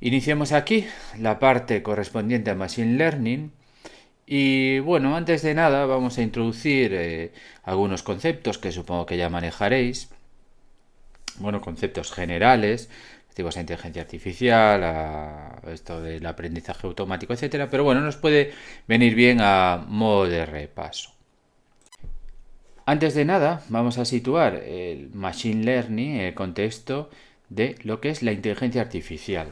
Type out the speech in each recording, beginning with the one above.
Iniciamos aquí la parte correspondiente a Machine Learning y bueno, antes de nada vamos a introducir algunos conceptos que supongo que ya manejaréis. Bueno, conceptos generales, relativos a inteligencia artificial, a esto del aprendizaje automático, etcétera, pero bueno, nos puede venir bien a modo de repaso. Antes de nada, vamos a situar el Machine Learning en el contexto de lo que es la inteligencia artificial.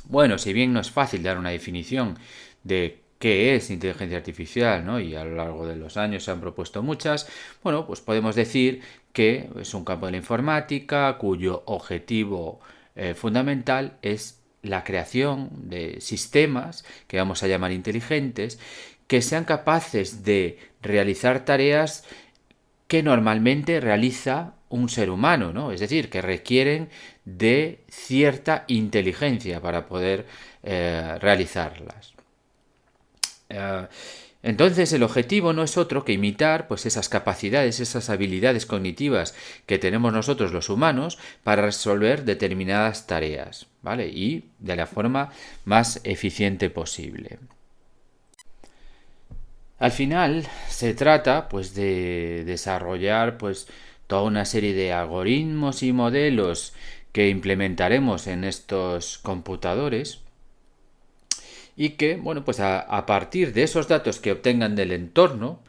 Bueno, si bien no es fácil dar una definición de qué es inteligencia artificial, ¿no? Y a lo largo de los años se han propuesto muchas, bueno, pues podemos decir que es un campo de la informática cuyo objetivo fundamental es la creación de sistemas que vamos a llamar inteligentes que sean capaces de realizar tareas que normalmente realiza un ser humano, ¿no? Es decir, que requieren de cierta inteligencia para poder realizarlas. Eh, entonces el objetivo no es otro que imitar pues esas capacidades, esas habilidades cognitivas que tenemos nosotros los humanos para resolver determinadas tareas, ¿vale? Y de la forma más eficiente posible. Al final se trata pues de desarrollar pues toda una serie de algoritmos y modelos que implementaremos en estos computadores y que, bueno, pues a partir de esos datos que obtengan del entorno,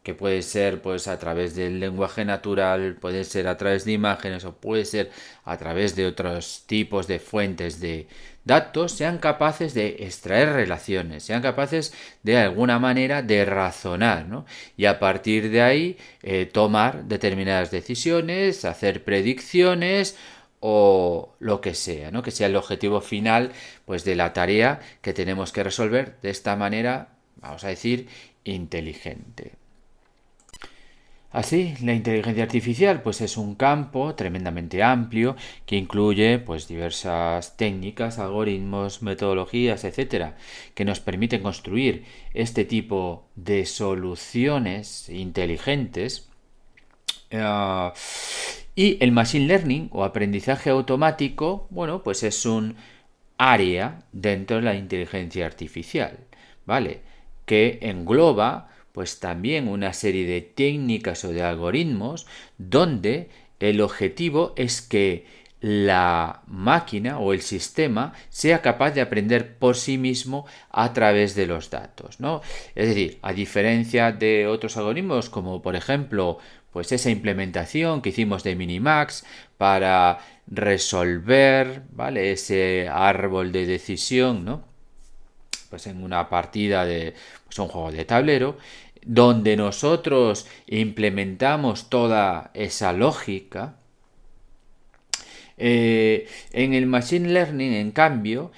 que puede ser pues a través del lenguaje natural, puede ser a través de imágenes o puede ser a través de otros tipos de fuentes de datos, sean capaces de extraer relaciones, sean capaces de alguna manera de razonar, ¿no? Y a partir de ahí tomar determinadas decisiones, hacer predicciones o lo que sea, ¿no? Que sea el objetivo final pues de la tarea que tenemos que resolver de esta manera, vamos a decir, inteligente. Así, la inteligencia artificial pues es un campo tremendamente amplio que incluye pues diversas técnicas, algoritmos, metodologías, etcétera, que nos permiten construir este tipo de soluciones inteligentes. Y el machine learning o aprendizaje automático, bueno, pues es un área dentro de la inteligencia artificial, ¿vale? Que engloba pues también una serie de técnicas o de algoritmos donde el objetivo es que la máquina o el sistema sea capaz de aprender por sí mismo a través de los datos, ¿no? Es decir, a diferencia de otros algoritmos como por ejemplo pues esa implementación que hicimos de Minimax para resolver, ¿vale? Ese árbol de decisión, ¿no? Pues en una partida de pues un juego de tablero donde nosotros implementamos toda esa lógica. En el Machine Learning, en cambio,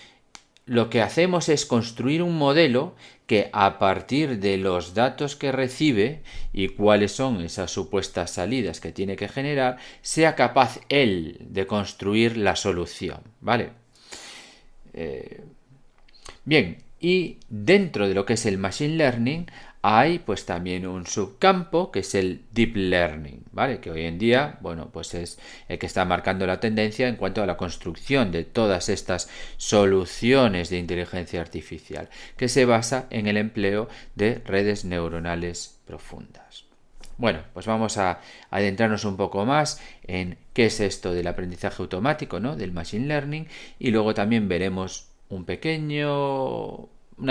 lo que hacemos es construir un modelo que a partir de los datos que recibe y cuáles son esas supuestas salidas que tiene que generar, sea capaz él de construir la solución, ¿vale? Bien, y dentro de lo que es el Machine Learning hay pues también un subcampo que es el Deep Learning, ¿vale? Que hoy en día, bueno, pues es el que está marcando la tendencia en cuanto a la construcción de todas estas soluciones de inteligencia artificial, que se basa en el empleo de redes neuronales profundas. Bueno, pues vamos a adentrarnos un poco más en qué es esto del aprendizaje automático, ¿no? Del Machine Learning, y luego también veremos una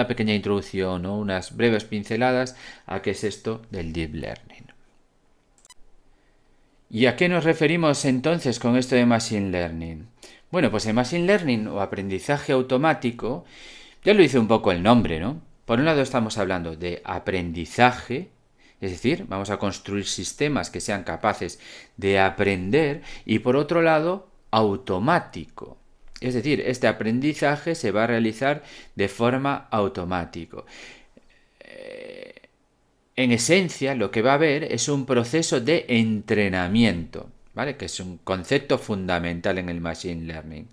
pequeña introducción o unas breves pinceladas a qué es esto del Deep Learning. ¿Y a qué nos referimos entonces con esto de Machine Learning? Bueno, pues el Machine Learning o aprendizaje automático, ya lo dice un poco el nombre, ¿no? Por un lado estamos hablando de aprendizaje, es decir, vamos a construir sistemas que sean capaces de aprender, y por otro lado, automático. Es decir, este aprendizaje se va a realizar de forma automática. En esencia, lo que va a haber es un proceso de entrenamiento, ¿vale? Que es un concepto fundamental en el Machine Learning.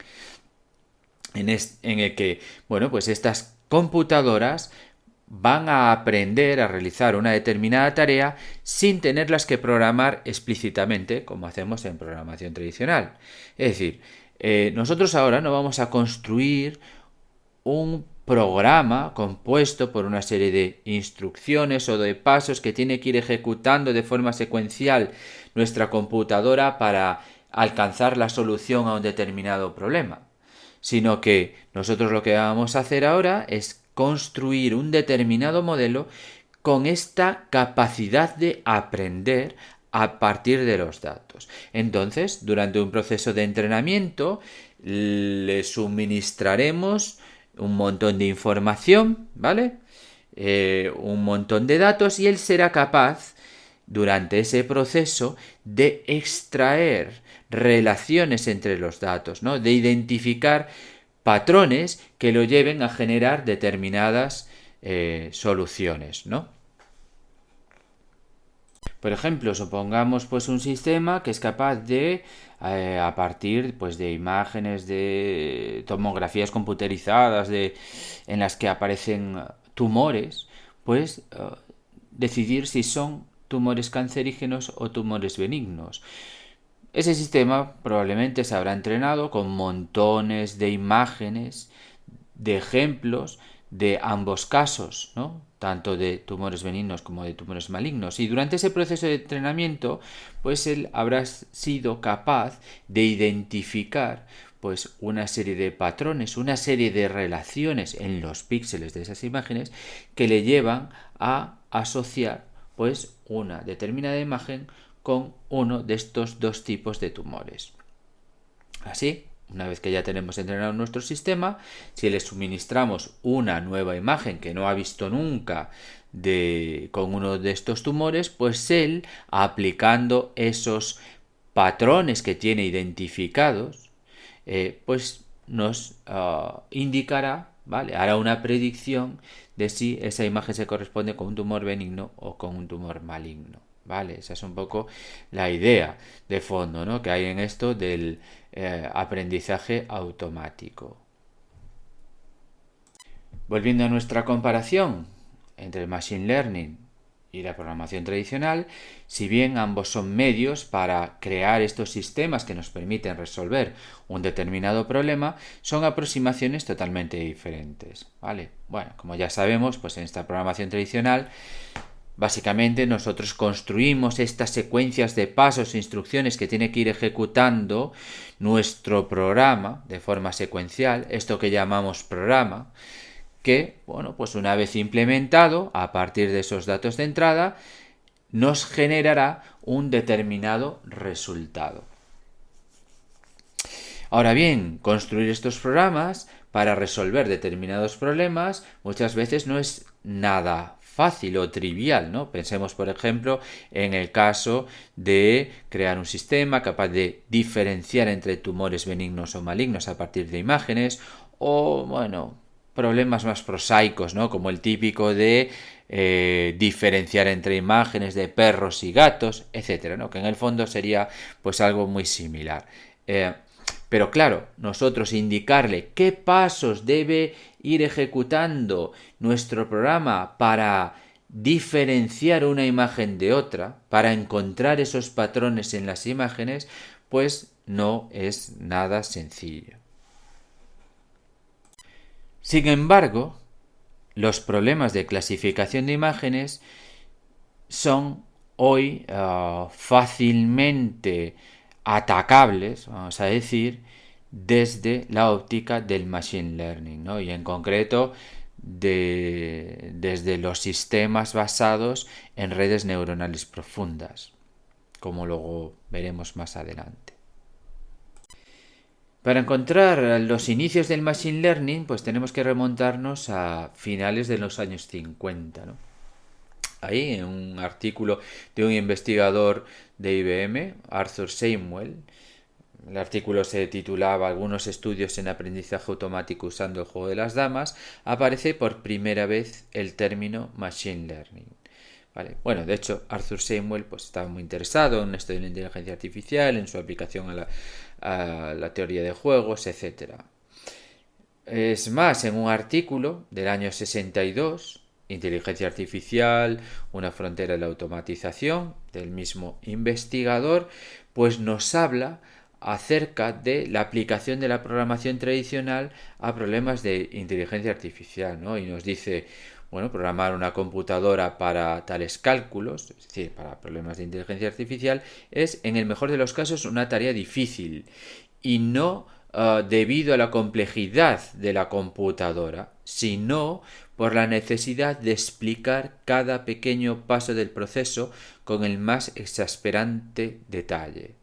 En el que, bueno, pues estas computadoras van a aprender a realizar una determinada tarea sin tenerlas que programar explícitamente como hacemos en programación tradicional. Es decir, Nosotros ahora no vamos a construir un programa compuesto por una serie de instrucciones o de pasos que tiene que ir ejecutando de forma secuencial nuestra computadora para alcanzar la solución a un determinado problema, sino que nosotros lo que vamos a hacer ahora es construir un determinado modelo con esta capacidad de aprender a partir de los datos. Entonces, durante un proceso de entrenamiento, le suministraremos un montón de información, ¿vale? Un montón de datos y él será capaz, durante ese proceso, de extraer relaciones entre los datos, ¿no? De identificar patrones que lo lleven a generar determinadas soluciones, ¿no? Por ejemplo, supongamos pues un sistema que es capaz de, a partir pues, de imágenes de tomografías computerizadas en las que aparecen tumores, pues decidir si son tumores cancerígenos o tumores benignos. Ese sistema probablemente se habrá entrenado con montones de imágenes, de ejemplos de ambos casos, ¿no? Tanto de tumores benignos como de tumores malignos. Y durante ese proceso de entrenamiento, pues él habrá sido capaz de identificar pues una serie de patrones, una serie de relaciones en los píxeles de esas imágenes que le llevan a asociar pues una determinada imagen con uno de estos dos tipos de tumores. Así, una vez que ya tenemos entrenado nuestro sistema, si le suministramos una nueva imagen que no ha visto nunca con uno de estos tumores, pues él, aplicando esos patrones que tiene identificados, pues nos indicará, ¿vale? Hará una predicción de si esa imagen se corresponde con un tumor benigno o con un tumor maligno. ¿Vale? Esa es un poco la idea de fondo, ¿no? Que hay en esto del aprendizaje automático. Volviendo a nuestra comparación entre el Machine Learning y la programación tradicional, si bien ambos son medios para crear estos sistemas que nos permiten resolver un determinado problema, son aproximaciones totalmente diferentes, ¿vale? Bueno, como ya sabemos, pues en esta programación tradicional básicamente nosotros construimos estas secuencias de pasos e instrucciones que tiene que ir ejecutando nuestro programa de forma secuencial, esto que llamamos programa, que, bueno, pues una vez implementado, a partir de esos datos de entrada, nos generará un determinado resultado. Ahora bien, construir estos programas para resolver determinados problemas muchas veces no es nada fácil o trivial, ¿no? Pensemos, por ejemplo, en el caso de crear un sistema capaz de diferenciar entre tumores benignos o malignos a partir de imágenes o, bueno, problemas más prosaicos, ¿no? Como el típico de diferenciar entre imágenes de perros y gatos, etcétera, ¿no? Que en el fondo sería pues algo muy similar. Pero claro, nosotros indicarle qué pasos debe ir ejecutando nuestro programa para diferenciar una imagen de otra, para encontrar esos patrones en las imágenes, pues no es nada sencillo. Sin embargo, los problemas de clasificación de imágenes son hoy fácilmente atacables, vamos a decir, desde la óptica del Machine Learning, ¿no? Y en concreto desde los sistemas basados en redes neuronales profundas, como luego veremos más adelante. Para encontrar los inicios del Machine Learning, pues tenemos que remontarnos a finales de los años 50, ¿no? Ahí, en un artículo de un investigador de IBM, Arthur Samuel, el artículo se titulaba Algunos estudios en aprendizaje automático usando el juego de las damas, aparece por primera vez el término Machine Learning. ¿Vale? Bueno, de hecho, Arthur Samuel pues, estaba muy interesado en esto de la inteligencia artificial, en su aplicación a la teoría de juegos, etc. Es más, en un artículo del año 62, Inteligencia artificial, una frontera de la automatización, del mismo investigador, pues nos habla acerca de la aplicación de la programación tradicional a problemas de inteligencia artificial, ¿no? Y nos dice, bueno, programar una computadora para tales cálculos, es decir, para problemas de inteligencia artificial, es en el mejor de los casos una tarea difícil y no debido a la complejidad de la computadora, sino por la necesidad de explicar cada pequeño paso del proceso con el más exasperante detalle.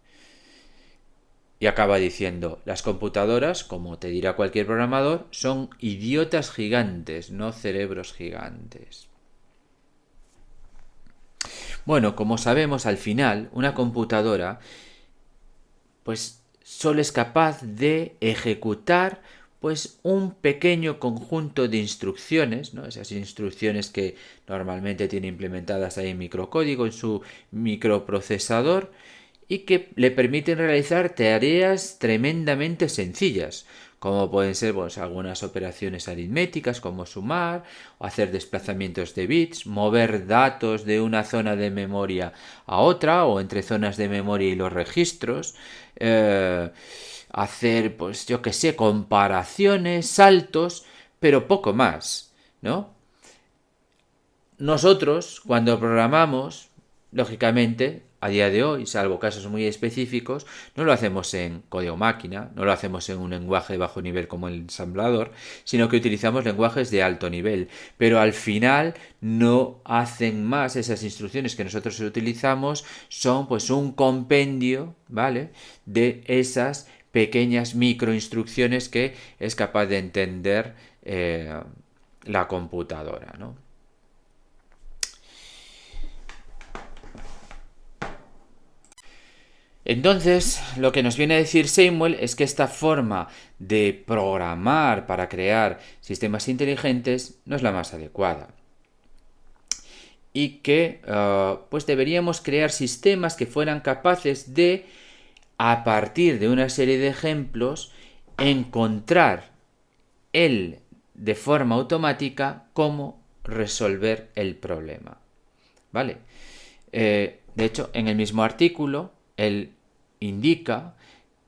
Y acaba diciendo, las computadoras, como te dirá cualquier programador, son idiotas gigantes, no cerebros gigantes. Bueno, como sabemos, al final, una computadora, pues solo es capaz de ejecutar pues un pequeño conjunto de instrucciones, ¿no? Esas instrucciones que normalmente tiene implementadas ahí en microcódigo, en su microprocesador, y que le permiten realizar tareas tremendamente sencillas, como pueden ser pues, algunas operaciones aritméticas como sumar, o hacer desplazamientos de bits, mover datos de una zona de memoria a otra o entre zonas de memoria y los registros, hacer, pues yo que sé, comparaciones, saltos, pero poco más, ¿no? Nosotros, cuando programamos, lógicamente, a día de hoy, salvo casos muy específicos, no lo hacemos en código máquina, no lo hacemos en un lenguaje de bajo nivel como el ensamblador, sino que utilizamos lenguajes de alto nivel. Pero al final no hacen más esas instrucciones que nosotros utilizamos, son pues un compendio, ¿vale?, de esas pequeñas microinstrucciones que es capaz de entender la computadora, ¿no? Entonces, lo que nos viene a decir Samuel es que esta forma de programar para crear sistemas inteligentes no es la más adecuada. Y que pues deberíamos crear sistemas que fueran capaces de, a partir de una serie de ejemplos, encontrar él de forma automática cómo resolver el problema. ¿Vale? De hecho, en el mismo artículo, él indica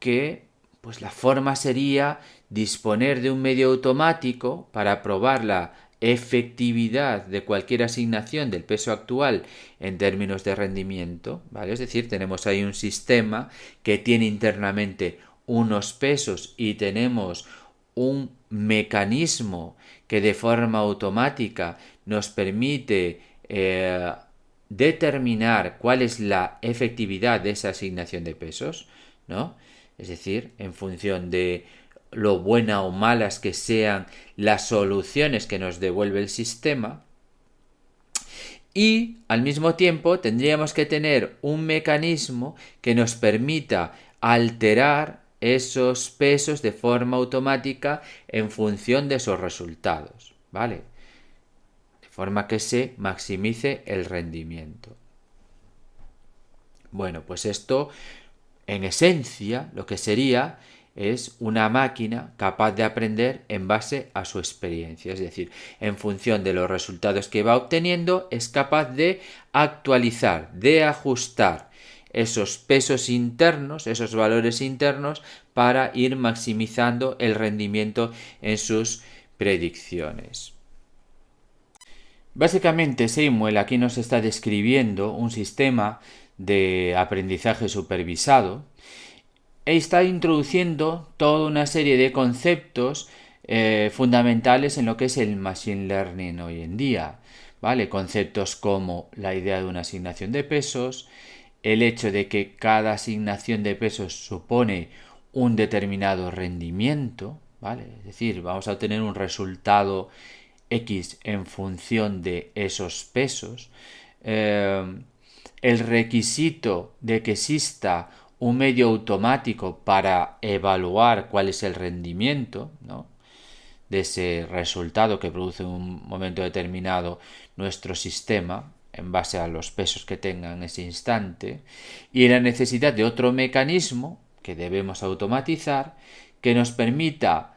que pues, la forma sería disponer de un medio automático para probar la efectividad de cualquier asignación del peso actual en términos de rendimiento, ¿vale? Es decir, tenemos ahí un sistema que tiene internamente unos pesos y tenemos un mecanismo que de forma automática nos permite determinar cuál es la efectividad de esa asignación de pesos, ¿no? Es decir, en función de lo buenas o malas que sean las soluciones que nos devuelve el sistema. Y al mismo tiempo tendríamos que tener un mecanismo que nos permita alterar esos pesos de forma automática en función de esos resultados, ¿vale? De forma que se maximice el rendimiento. Bueno, pues esto en esencia lo que sería es una máquina capaz de aprender en base a su experiencia, es decir, en función de los resultados que va obteniendo es capaz de actualizar, de ajustar esos pesos internos, esos valores internos para ir maximizando el rendimiento en sus predicciones. Básicamente Samuel aquí nos está describiendo un sistema de aprendizaje supervisado e está introduciendo toda una serie de conceptos fundamentales en lo que es el machine learning hoy en día, ¿vale? Conceptos como la idea de una asignación de pesos, el hecho de que cada asignación de pesos supone un determinado rendimiento, ¿vale? Es decir, vamos a obtener un resultado X en función de esos pesos, el requisito de que exista un medio automático para evaluar cuál es el rendimiento, ¿no?, de ese resultado que produce en un momento determinado nuestro sistema en base a los pesos que tenga en ese instante, y la necesidad de otro mecanismo que debemos automatizar que nos permita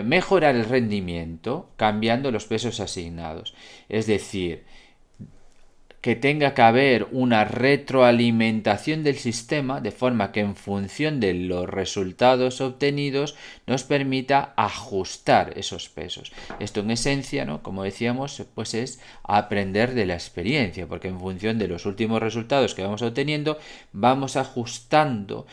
mejorar el rendimiento cambiando los pesos asignados. Es decir, que tenga que haber una retroalimentación del sistema de forma que en función de los resultados obtenidos nos permita ajustar esos pesos. Esto en esencia, ¿no?, como decíamos, pues es aprender de la experiencia, porque en función de los últimos resultados que vamos obteniendo vamos ajustando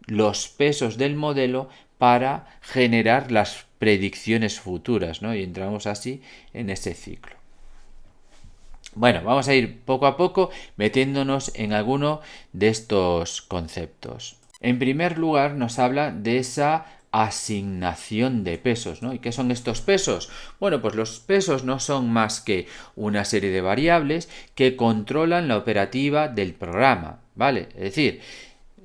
los pesos del modelo para generar las predicciones futuras, ¿no? Y entramos así en ese ciclo. Bueno, vamos a ir poco a poco metiéndonos en alguno de estos conceptos. En primer lugar, nos habla de esa asignación de pesos, ¿no? ¿Y qué son estos pesos? Bueno, pues los pesos no son más que una serie de variables que controlan la operativa del programa, ¿vale? Es decir,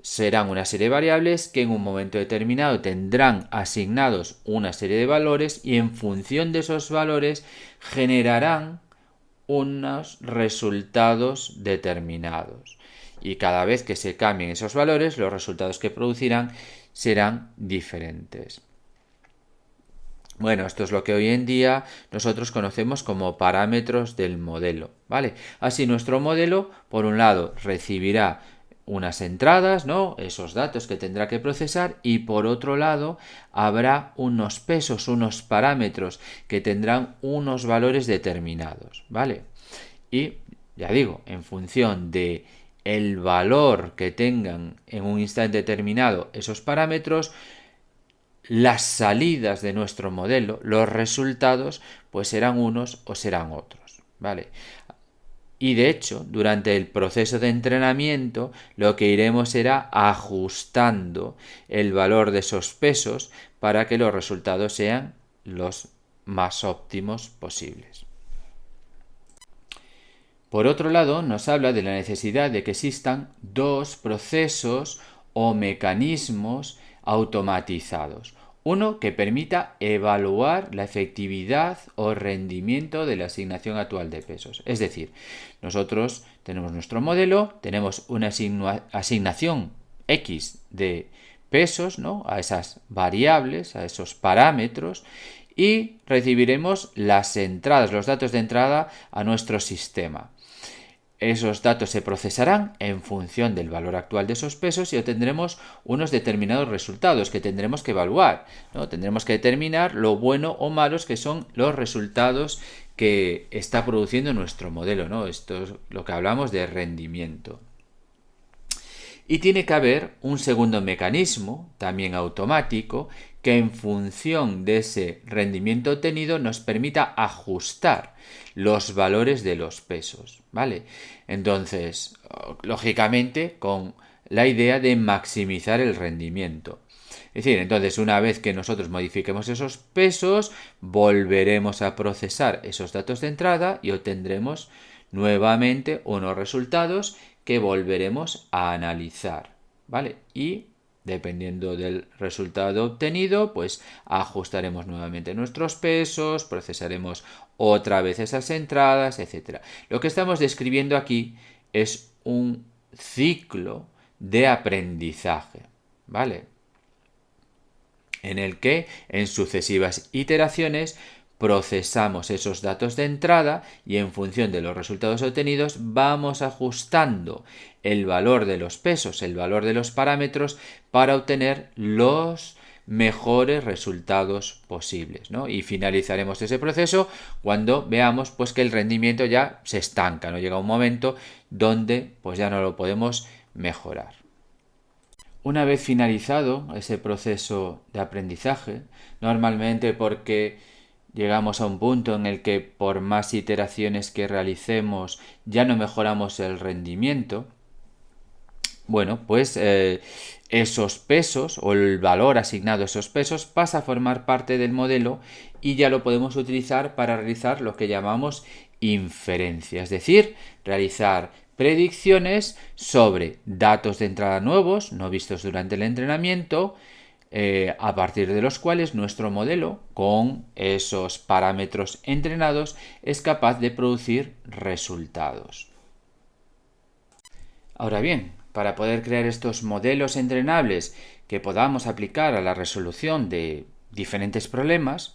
serán una serie de variables que en un momento determinado tendrán asignados una serie de valores y en función de esos valores generarán unos resultados determinados. Y cada vez que se cambien esos valores, los resultados que producirán serán diferentes. Bueno, esto es lo que hoy en día nosotros conocemos como parámetros del modelo, ¿vale? Así nuestro modelo, por un lado, recibirá unas entradas, ¿no?, esos datos que tendrá que procesar, y por otro lado habrá unos pesos, unos parámetros que tendrán unos valores determinados, ¿vale? Y ya digo, en función de el valor que tengan en un instante determinado esos parámetros, las salidas de nuestro modelo, los resultados, pues serán unos o serán otros, ¿vale? Y de hecho, durante el proceso de entrenamiento, lo que iremos será ajustando el valor de esos pesos para que los resultados sean los más óptimos posibles. Por otro lado, nos habla de la necesidad de que existan dos procesos o mecanismos automatizados. Uno que permita evaluar la efectividad o rendimiento de la asignación actual de pesos. Es decir, nosotros tenemos nuestro modelo, tenemos una asignación X de pesos, ¿no?, a esas variables, a esos parámetros, y recibiremos las entradas, los datos de entrada a nuestro sistema. Esos datos se procesarán en función del valor actual de esos pesos y obtendremos unos determinados resultados que tendremos que evaluar, ¿no? Tendremos que determinar lo bueno o malos que son los resultados que está produciendo nuestro modelo, ¿no? Esto es lo que hablamos de rendimiento. Y tiene que haber un segundo mecanismo, también automático, que en función de ese rendimiento obtenido nos permita ajustar los valores de los pesos, ¿vale? Entonces, lógicamente, con la idea de maximizar el rendimiento. Es decir, entonces una vez que nosotros modifiquemos esos pesos, volveremos a procesar esos datos de entrada y obtendremos nuevamente unos resultados que volveremos a analizar, ¿vale? Y dependiendo del resultado obtenido, pues ajustaremos nuevamente nuestros pesos, procesaremos otra vez esas entradas, etc. Lo que estamos describiendo aquí es un ciclo de aprendizaje, ¿vale?, en el que en sucesivas iteraciones procesamos esos datos de entrada y en función de los resultados obtenidos vamos ajustando el valor de los pesos, el valor de los parámetros para obtener los mejores resultados posibles, ¿no? Y finalizaremos ese proceso cuando veamos pues que el rendimiento ya se estanca, ¿no? Llega un momento donde pues ya no lo podemos mejorar. Una vez finalizado ese proceso de aprendizaje, normalmente porque llegamos a un punto en el que por más iteraciones que realicemos ya no mejoramos el rendimiento, bueno, pues esos pesos o el valor asignado a esos pesos pasa a formar parte del modelo y ya lo podemos utilizar para realizar lo que llamamos inferencia, es decir, realizar predicciones sobre datos de entrada nuevos, no vistos durante el entrenamiento, a partir de los cuales nuestro modelo, con esos parámetros entrenados, es capaz de producir resultados. Ahora bien, para poder crear estos modelos entrenables que podamos aplicar a la resolución de diferentes problemas,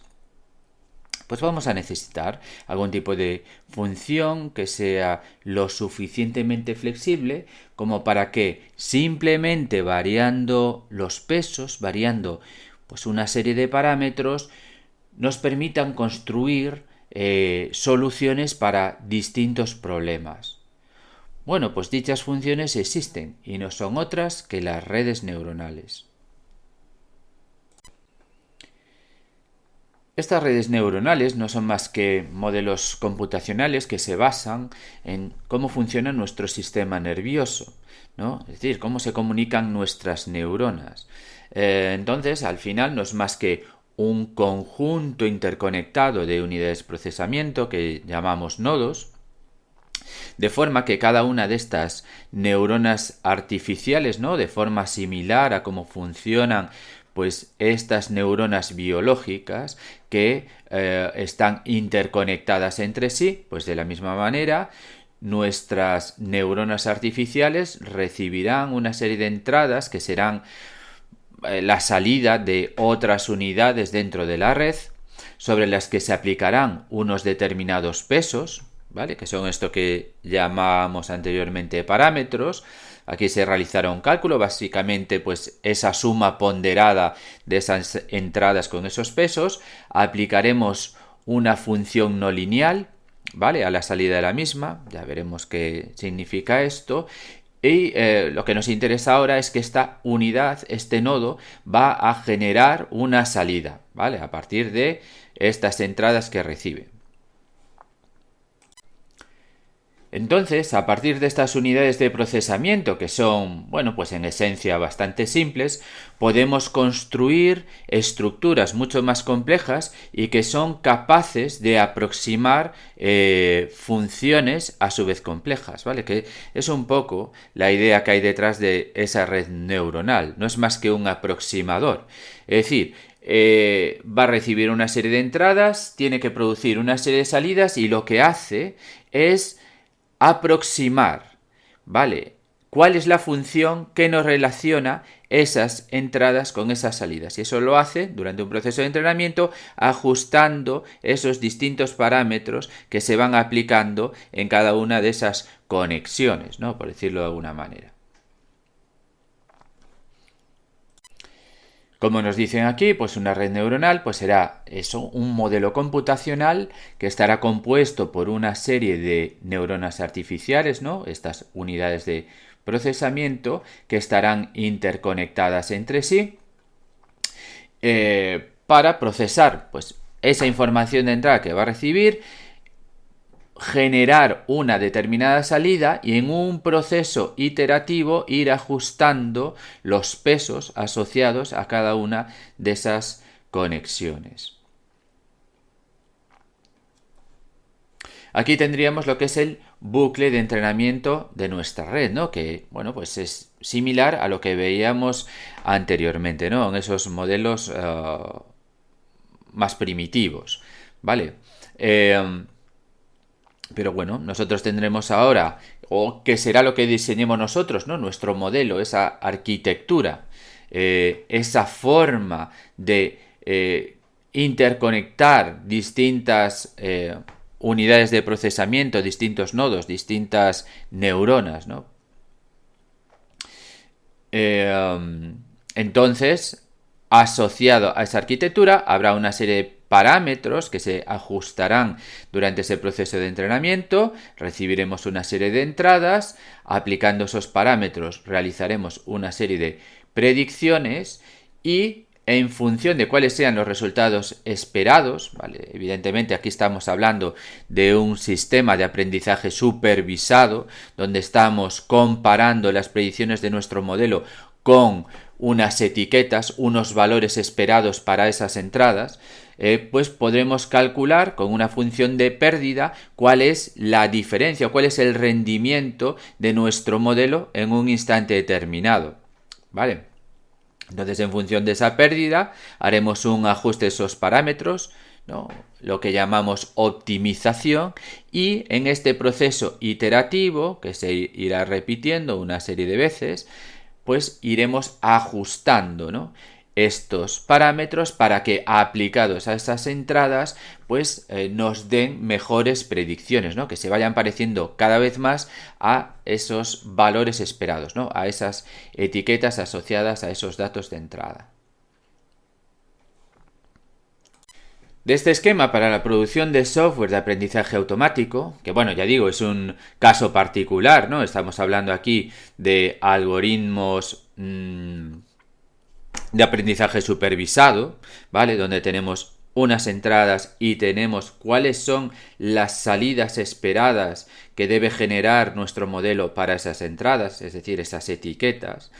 pues vamos a necesitar algún tipo de función que sea lo suficientemente flexible como para que simplemente variando los pesos, variando pues una serie de parámetros, nos permitan construir soluciones para distintos problemas. Bueno, pues dichas funciones existen y no son otras que las redes neuronales. Estas redes neuronales no son más que modelos computacionales que se basan en cómo funciona nuestro sistema nervioso, ¿no? Es decir, cómo se comunican nuestras neuronas. Entonces, al final no es más que un conjunto interconectado de unidades de procesamiento que llamamos nodos, de forma que cada una de estas neuronas artificiales, ¿no?, de forma similar a cómo funcionan pues estas neuronas biológicas que están interconectadas entre sí, pues de la misma manera nuestras neuronas artificiales recibirán una serie de entradas que serán la salida de otras unidades dentro de la red, sobre las que se aplicarán unos determinados pesos, ¿vale?, que son esto que llamábamos anteriormente parámetros. Aquí se realizará un cálculo, básicamente pues esa suma ponderada de esas entradas con esos pesos. Aplicaremos una función no lineal, ¿vale?, a la salida de la misma, ya veremos qué significa esto. Y lo que nos interesa ahora es que esta unidad, este nodo, va a generar una salida, ¿vale?, a partir de estas entradas que recibe. Entonces, a partir de estas unidades de procesamiento, que son, bueno, pues en esencia bastante simples, podemos construir estructuras mucho más complejas y que son capaces de aproximar funciones a su vez complejas, ¿vale? Que es un poco la idea que hay detrás de esa red neuronal. No es más que un aproximador. Es decir, va a recibir una serie de entradas, tiene que producir una serie de salidas y lo que hace es aproximar, ¿vale?, cuál es la función que nos relaciona esas entradas con esas salidas. Y eso lo hace durante un proceso de entrenamiento ajustando esos distintos parámetros que se van aplicando en cada una de esas conexiones, ¿no?, por decirlo de alguna manera. Como nos dicen aquí, pues una red neuronal pues será eso, un modelo computacional que estará compuesto por una serie de neuronas artificiales, ¿no?, estas unidades de procesamiento que estarán interconectadas entre sí para procesar pues esa información de entrada que va a recibir, generar una determinada salida y en un proceso iterativo ir ajustando los pesos asociados a cada una de esas conexiones. Aquí tendríamos lo que es el bucle de entrenamiento de nuestra red, ¿no?, que, bueno, pues es similar a lo que veíamos anteriormente, ¿no?, en esos modelos más primitivos, ¿vale? Pero bueno, nosotros tendremos ahora, o que será lo que diseñemos nosotros, ¿no?, nuestro modelo, esa arquitectura, esa forma de interconectar distintas unidades de procesamiento, distintos nodos, distintas neuronas, ¿no? Entonces, asociado a esa arquitectura, habrá una serie de parámetros que se ajustarán durante ese proceso de entrenamiento, recibiremos una serie de entradas, aplicando esos parámetros realizaremos una serie de predicciones y en función de cuáles sean los resultados esperados, ¿vale?, evidentemente aquí estamos hablando de un sistema de aprendizaje supervisado, donde estamos comparando las predicciones de nuestro modelo con unas etiquetas, unos valores esperados para esas entradas, pues podremos calcular con una función de pérdida cuál es la diferencia, cuál es el rendimiento de nuestro modelo en un instante determinado, ¿vale? Entonces, en función de esa pérdida, haremos un ajuste de esos parámetros, ¿no?, lo que llamamos optimización, y en este proceso iterativo, que se irá repitiendo una serie de veces, pues iremos ajustando, ¿no?, estos parámetros para que aplicados a esas entradas pues nos den mejores predicciones, ¿no? Que se vayan pareciendo cada vez más a esos valores esperados, ¿no? A esas etiquetas asociadas a esos datos de entrada. De este esquema para la producción de software de aprendizaje automático, que bueno, ya digo, es un caso particular, ¿no? Estamos hablando aquí de algoritmos de aprendizaje supervisado, ¿vale? Donde tenemos unas entradas y tenemos cuáles son las salidas esperadas que debe generar nuestro modelo para esas entradas, es decir, esas etiquetas.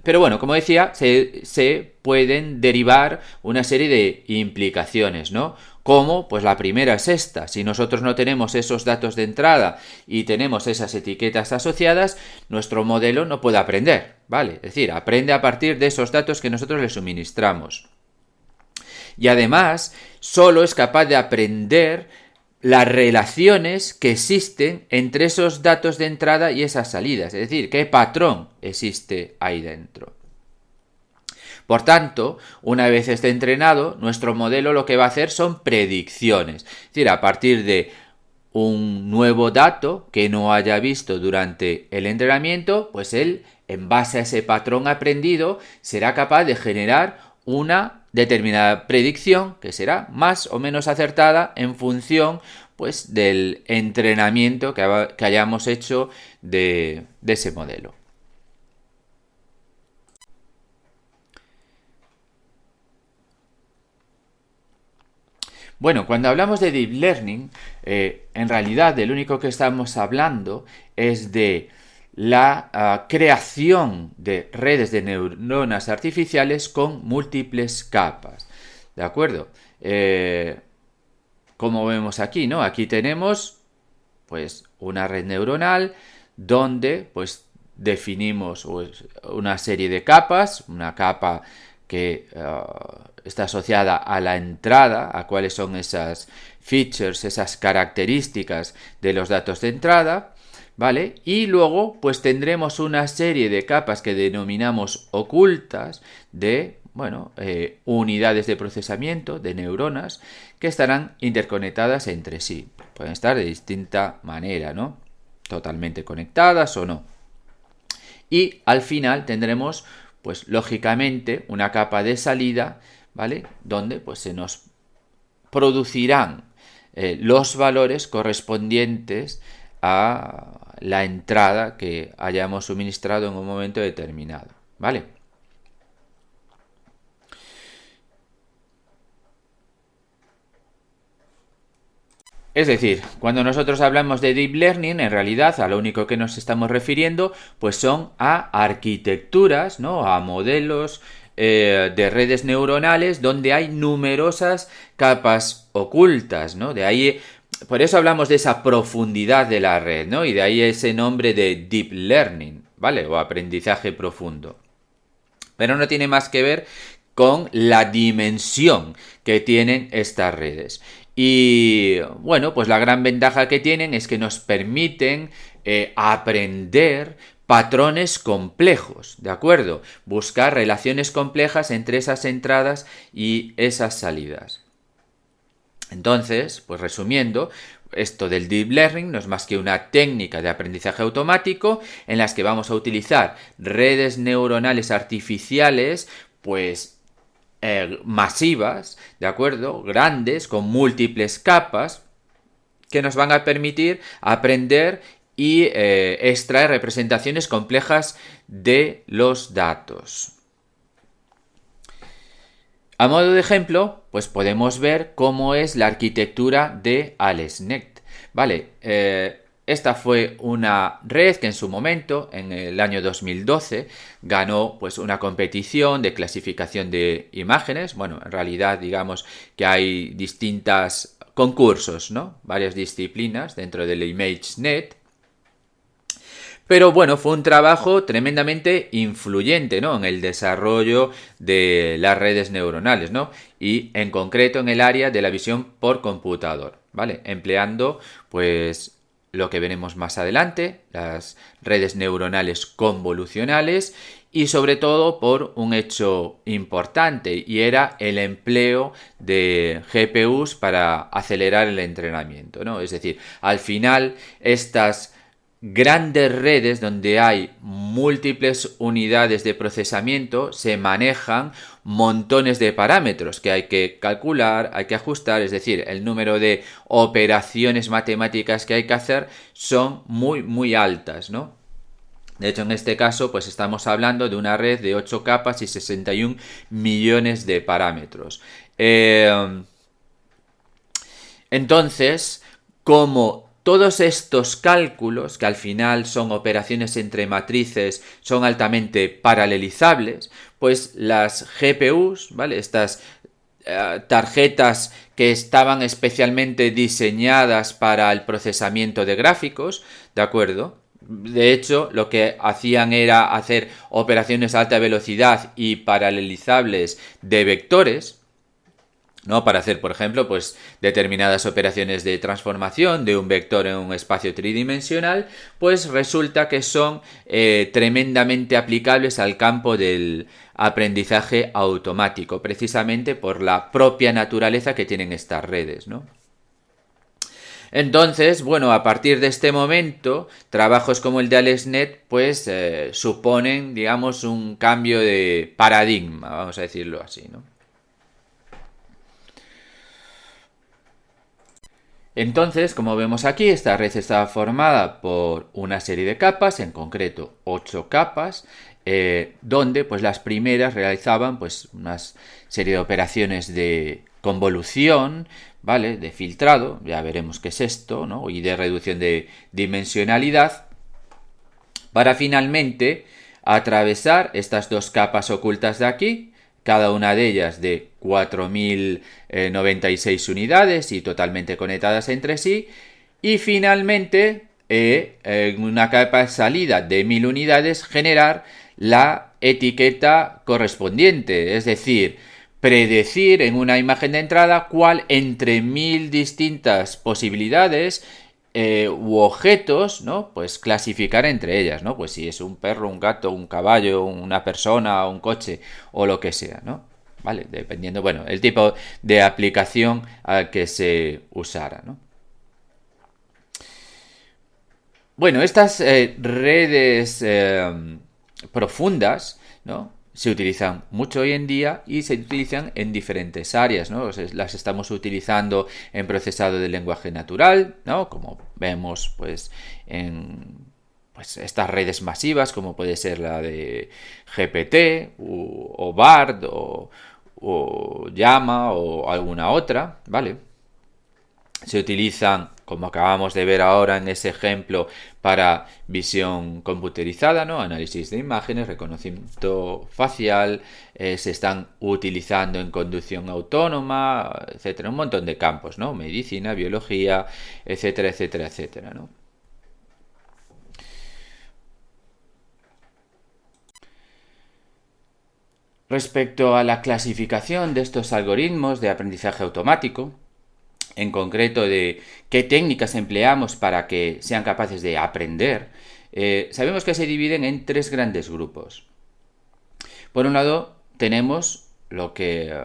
Pero bueno, como decía, se pueden derivar una serie de implicaciones, ¿no? Como, pues la primera es esta: si nosotros no tenemos esos datos de entrada y tenemos esas etiquetas asociadas, nuestro modelo no puede aprender, ¿vale? Es decir, aprende a partir de esos datos que nosotros le suministramos. Y además, solo es capaz de aprender las relaciones que existen entre esos datos de entrada y esas salidas, es decir, qué patrón existe ahí dentro. Por tanto, una vez esté entrenado, nuestro modelo lo que va a hacer son predicciones, es decir, a partir de un nuevo dato que no haya visto durante el entrenamiento, pues él, en base a ese patrón aprendido, será capaz de generar una determinada predicción que será más o menos acertada en función pues del entrenamiento que hayamos hecho de ese modelo. Bueno, cuando hablamos de Deep Learning, en realidad de lo único que estamos hablando es de la creación de redes de neuronas artificiales con múltiples capas. ¿De acuerdo? Como vemos aquí, ¿no? Aquí tenemos pues una red neuronal donde pues definimos pues, una serie de capas, una capa que está asociada a la entrada, a cuáles son esas features, esas características de los datos de entrada, ¿vale? Y luego pues tendremos una serie de capas que denominamos ocultas de, bueno, unidades de procesamiento, de neuronas, que estarán interconectadas entre sí. Pueden estar de distinta manera, ¿no? Totalmente conectadas o no. Y al final tendremos pues lógicamente una capa de salida, ¿vale? Donde pues se nos producirán los valores correspondientes a la entrada que hayamos suministrado en un momento determinado, ¿vale? Es decir, cuando nosotros hablamos de Deep Learning, en realidad a lo único que nos estamos refiriendo pues son a arquitecturas, ¿no? A modelos de redes neuronales donde hay numerosas capas ocultas, ¿no? De ahí, por eso hablamos de esa profundidad de la red, ¿no? Y de ahí ese nombre de Deep Learning, ¿vale? O aprendizaje profundo. Pero no tiene más que ver con la dimensión que tienen estas redes. Y bueno, pues la gran ventaja que tienen es que nos permiten aprender patrones complejos, ¿de acuerdo? Buscar relaciones complejas entre esas entradas y esas salidas. Entonces, pues resumiendo, esto del Deep Learning no es más que una técnica de aprendizaje automático en las que vamos a utilizar redes neuronales artificiales, pues masivas, ¿de acuerdo? Grandes, con múltiples capas, que nos van a permitir aprender y extraer representaciones complejas de los datos. A modo de ejemplo, pues podemos ver cómo es la arquitectura de ALEXNet. Vale, esta fue una red que en su momento, en el año 2012, ganó pues una competición de clasificación de imágenes. Bueno, en realidad digamos que hay distintos concursos, ¿no? Varias disciplinas dentro del ImageNet. Pero bueno, fue un trabajo tremendamente influyente, ¿no? En el desarrollo de las redes neuronales, ¿no? Y en concreto en el área de la visión por computador, ¿vale? Empleando pues lo que veremos más adelante, las redes neuronales convolucionales y sobre todo por un hecho importante, y era el empleo de GPUs para acelerar el entrenamiento, ¿no? Es decir, al final estas grandes redes donde hay múltiples unidades de procesamiento se manejan montones de parámetros que hay que calcular, hay que ajustar, es decir, el número de operaciones matemáticas que hay que hacer son muy altas, ¿no? De hecho, en este caso, pues estamos hablando de una red de 8 capas y 61 millones de parámetros. Entonces, como todos estos cálculos, que al final son operaciones entre matrices, son altamente paralelizables, pues las GPUs, ¿vale? Estas tarjetas que estaban especialmente diseñadas para el procesamiento de gráficos, ¿de acuerdo? De hecho, lo que hacían era hacer operaciones a alta velocidad y paralelizables de vectores, ¿no? Para hacer, por ejemplo, pues determinadas operaciones de transformación de un vector en un espacio tridimensional, pues resulta que son tremendamente aplicables al campo del aprendizaje automático, precisamente por la propia naturaleza que tienen estas redes, ¿no? Entonces, bueno, a partir de este momento, trabajos como el de AlexNet, pues suponen, digamos, un cambio de paradigma, vamos a decirlo así, ¿no? Entonces, como vemos aquí, esta red está formada por una serie de capas, en concreto 8 capas, donde pues las primeras realizaban pues una serie de operaciones de convolución, ¿vale? De filtrado, ya veremos qué es esto, ¿no? Y de reducción de dimensionalidad, para finalmente atravesar estas dos capas ocultas de aquí, cada una de ellas de 4096 unidades y totalmente conectadas entre sí, y finalmente en una capa de salida de 1000 unidades generar la etiqueta correspondiente, es decir, predecir en una imagen de entrada cuál entre 1000 distintas posibilidades u objetos, ¿no? Pues clasificar entre ellas, ¿no? Pues si es un perro, un gato, un caballo, una persona, un coche o lo que sea, ¿no? ¿Vale? Dependiendo, bueno, el tipo de aplicación al que se usara, ¿no? Bueno, estas redes profundas, ¿no? Se utilizan mucho hoy en día y se utilizan en diferentes áreas, ¿no? Las estamos utilizando en procesado de lenguaje natural, ¿no? Como vemos, pues, en pues, estas redes masivas, como puede ser la de GPT o BARD o Llama o alguna otra, ¿vale? Se utilizan, como acabamos de ver ahora en ese ejemplo, para visión computerizada, ¿no? Análisis de imágenes, reconocimiento facial, se están utilizando en conducción autónoma, etcétera, un montón de campos, ¿no? Medicina, biología, etcétera, etcétera, etcétera, ¿no? Respecto a la clasificación de estos algoritmos de aprendizaje automático, en concreto de qué técnicas empleamos para que sean capaces de aprender, sabemos que se dividen en tres grandes grupos. Por un lado, tenemos lo que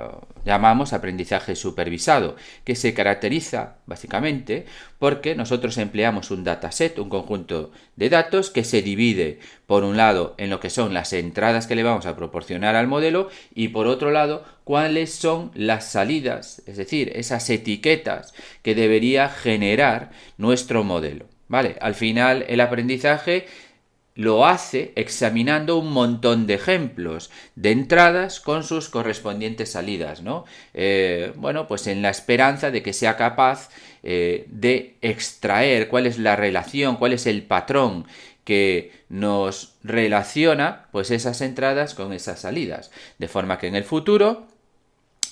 llamamos aprendizaje supervisado, que se caracteriza básicamente porque nosotros empleamos un dataset, un conjunto de datos que se divide por un lado en lo que son las entradas que le vamos a proporcionar al modelo y por otro lado cuáles son las salidas, es decir, esas etiquetas que debería generar nuestro modelo. ¿Vale? Al final el aprendizaje lo hace examinando un montón de ejemplos de entradas con sus correspondientes salidas, ¿no? Bueno, pues en la esperanza de que sea capaz de extraer cuál es la relación, cuál es el patrón que nos relaciona pues esas entradas con esas salidas, de forma que en el futuro,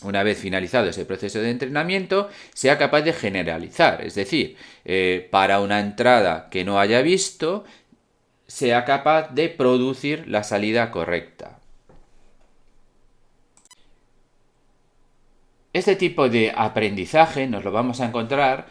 una vez finalizado ese proceso de entrenamiento, sea capaz de generalizar, es decir, para una entrada que no haya visto, sea capaz de producir la salida correcta. Este tipo de aprendizaje nos lo vamos a encontrar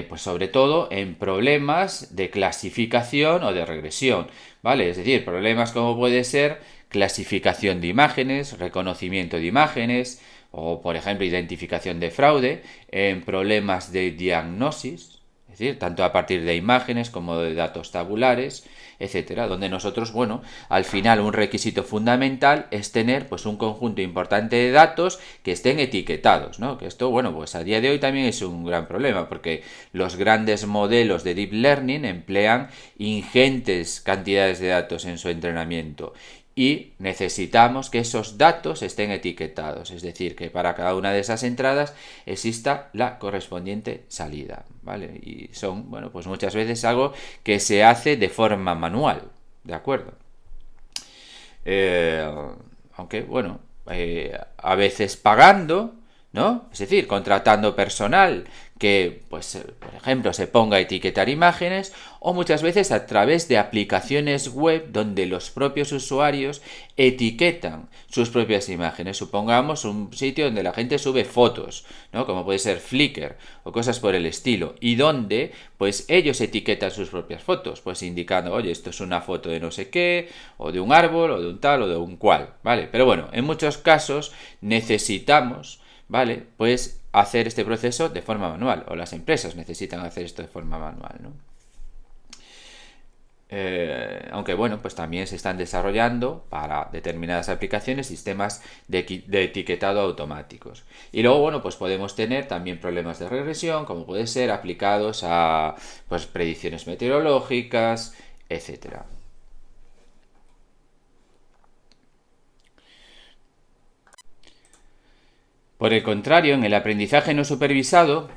pues sobre todo en problemas de clasificación o de regresión, ¿vale? Es decir, problemas como puede ser clasificación de imágenes, reconocimiento de imágenes o, por ejemplo, identificación de fraude, en problemas de diagnosis, es decir, tanto a partir de imágenes como de datos tabulares, etcétera, donde nosotros, bueno, al final un requisito fundamental es tener pues un conjunto importante de datos que estén etiquetados, ¿no? Que esto, bueno, pues a día de hoy también es un gran problema porque los grandes modelos de deep learning emplean ingentes cantidades de datos en su entrenamiento y necesitamos que esos datos estén etiquetados, es decir, que para cada una de esas entradas exista la correspondiente salida, ¿vale? Y son, bueno, pues muchas veces algo que se hace de forma manual, ¿de acuerdo? Aunque, bueno, a veces pagando, ¿no? Es decir, contratando personal que, pues, por ejemplo, se ponga a etiquetar imágenes o muchas veces a través de aplicaciones web donde los propios usuarios etiquetan sus propias imágenes. Supongamos un sitio donde la gente sube fotos, ¿no? Como puede ser Flickr o cosas por el estilo, y donde, pues, ellos etiquetan sus propias fotos, pues indicando, oye, esto es una foto de no sé qué, o de un árbol, o de un tal, o de un cual, ¿vale? Pero bueno, en muchos casos necesitamos, ¿vale? Pues hacer este proceso de forma manual, o las empresas necesitan hacer esto de forma manual, ¿no? Aunque bueno, pues también se están desarrollando para determinadas aplicaciones sistemas de etiquetado automáticos. Y luego, bueno, pues podemos tener también problemas de regresión, como puede ser aplicados a pues predicciones meteorológicas, etcétera. Por el contrario, en el aprendizaje no supervisado,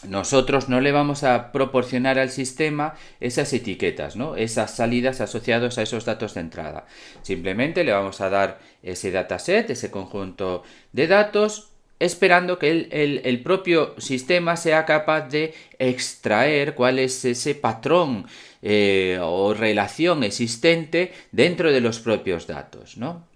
nosotros no le vamos a proporcionar al sistema esas etiquetas, ¿no? Esas salidas asociadas a esos datos de entrada. Simplemente le vamos a dar ese dataset, ese conjunto de datos, esperando que el propio sistema sea capaz de extraer cuál es ese patrón o relación existente dentro de los propios datos, ¿no?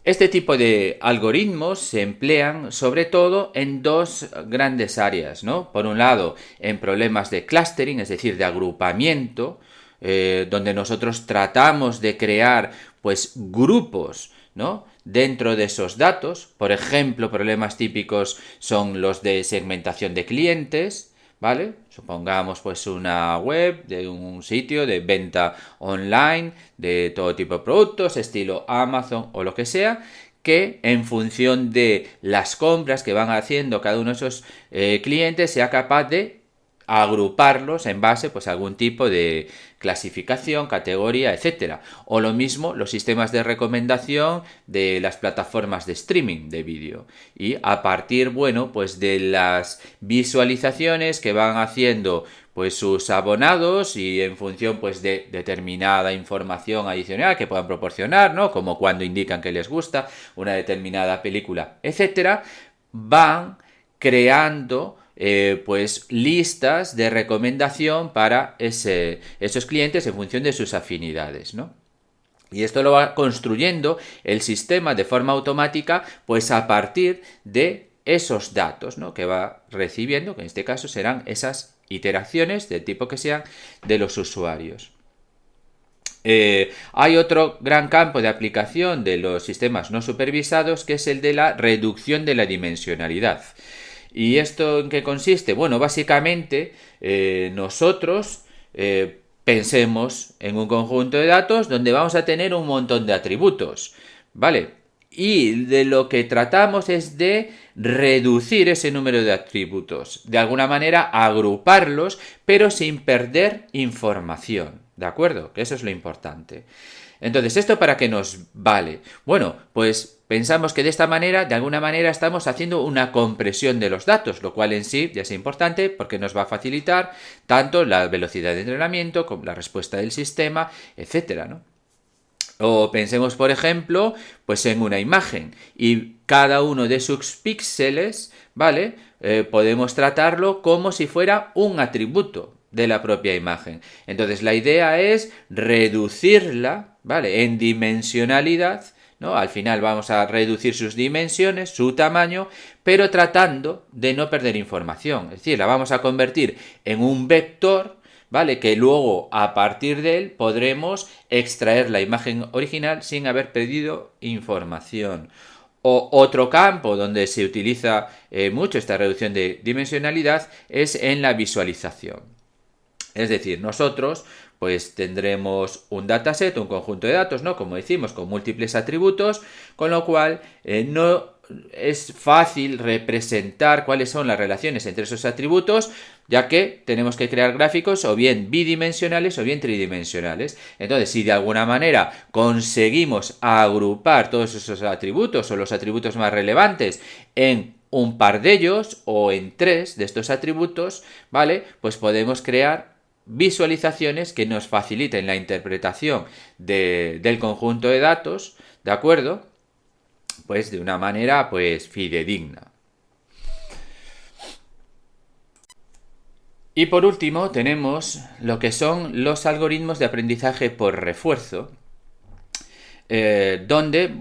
Este tipo de algoritmos se emplean sobre todo en dos grandes áreas, ¿no? Por un lado, en problemas de clustering, es decir, de agrupamiento, donde nosotros tratamos de crear pues grupos, ¿no? Dentro de esos datos. Por ejemplo, problemas típicos son los de segmentación de clientes, ¿vale? Supongamos pues una web de un sitio de venta online de todo tipo de productos, estilo Amazon o lo que sea, que en función de las compras que van haciendo cada uno de esos clientes sea capaz de agruparlos en base pues a algún tipo de clasificación, categoría, etcétera. O lo mismo los sistemas de recomendación de las plataformas de streaming de vídeo. Y a partir, bueno, pues de las visualizaciones que van haciendo pues sus abonados y en función pues de determinada información adicional que puedan proporcionar, ¿no? Como cuando indican que les gusta una determinada película, etcétera, van creando pues listas de recomendación para esos clientes en función de sus afinidades, ¿no? Y esto lo va construyendo el sistema de forma automática, pues a partir de esos datos, ¿no? Que va recibiendo, que en este caso serán esas iteraciones del tipo que sean de los usuarios. Hay otro gran campo de aplicación de los sistemas no supervisados, que es el de la reducción de la dimensionalidad. ¿Y esto en qué consiste? Bueno, básicamente nosotros pensemos en un conjunto de datos donde vamos a tener un montón de atributos, ¿vale? Y de lo que tratamos es de reducir ese número de atributos, de alguna manera agruparlos, pero sin perder información, ¿de acuerdo? Que eso es lo importante. Entonces, ¿esto para qué nos vale? Bueno, pues pensamos que de esta manera, de alguna manera, estamos haciendo una compresión de los datos, lo cual en sí ya es importante porque nos va a facilitar tanto la velocidad de entrenamiento como la respuesta del sistema, etcétera, ¿no? O pensemos, por ejemplo, pues en una imagen y cada uno de sus píxeles, ¿vale? Podemos tratarlo como si fuera un atributo de la propia imagen. Entonces la idea es reducirla, ¿vale? En dimensionalidad, ¿no? Al final vamos a reducir sus dimensiones, su tamaño, pero tratando de no perder información. Es decir, la vamos a convertir en un vector, ¿vale? Que luego a partir de él podremos extraer la imagen original sin haber perdido información. O otro campo donde se utiliza mucho esta reducción de dimensionalidad es en la visualización. Es decir, nosotros pues tendremos un dataset, un conjunto de datos, ¿no? Como decimos, con múltiples atributos, con lo cual no es fácil representar cuáles son las relaciones entre esos atributos, ya que tenemos que crear gráficos o bien bidimensionales o bien tridimensionales. Entonces, si de alguna manera conseguimos agrupar todos esos atributos o los atributos más relevantes en un par de ellos o en 3 de estos atributos, ¿vale? Pues podemos crear visualizaciones que nos faciliten la interpretación del conjunto de datos, ¿de acuerdo? Pues de una manera pues fidedigna. Y por último tenemos lo que son los algoritmos de aprendizaje por refuerzo, donde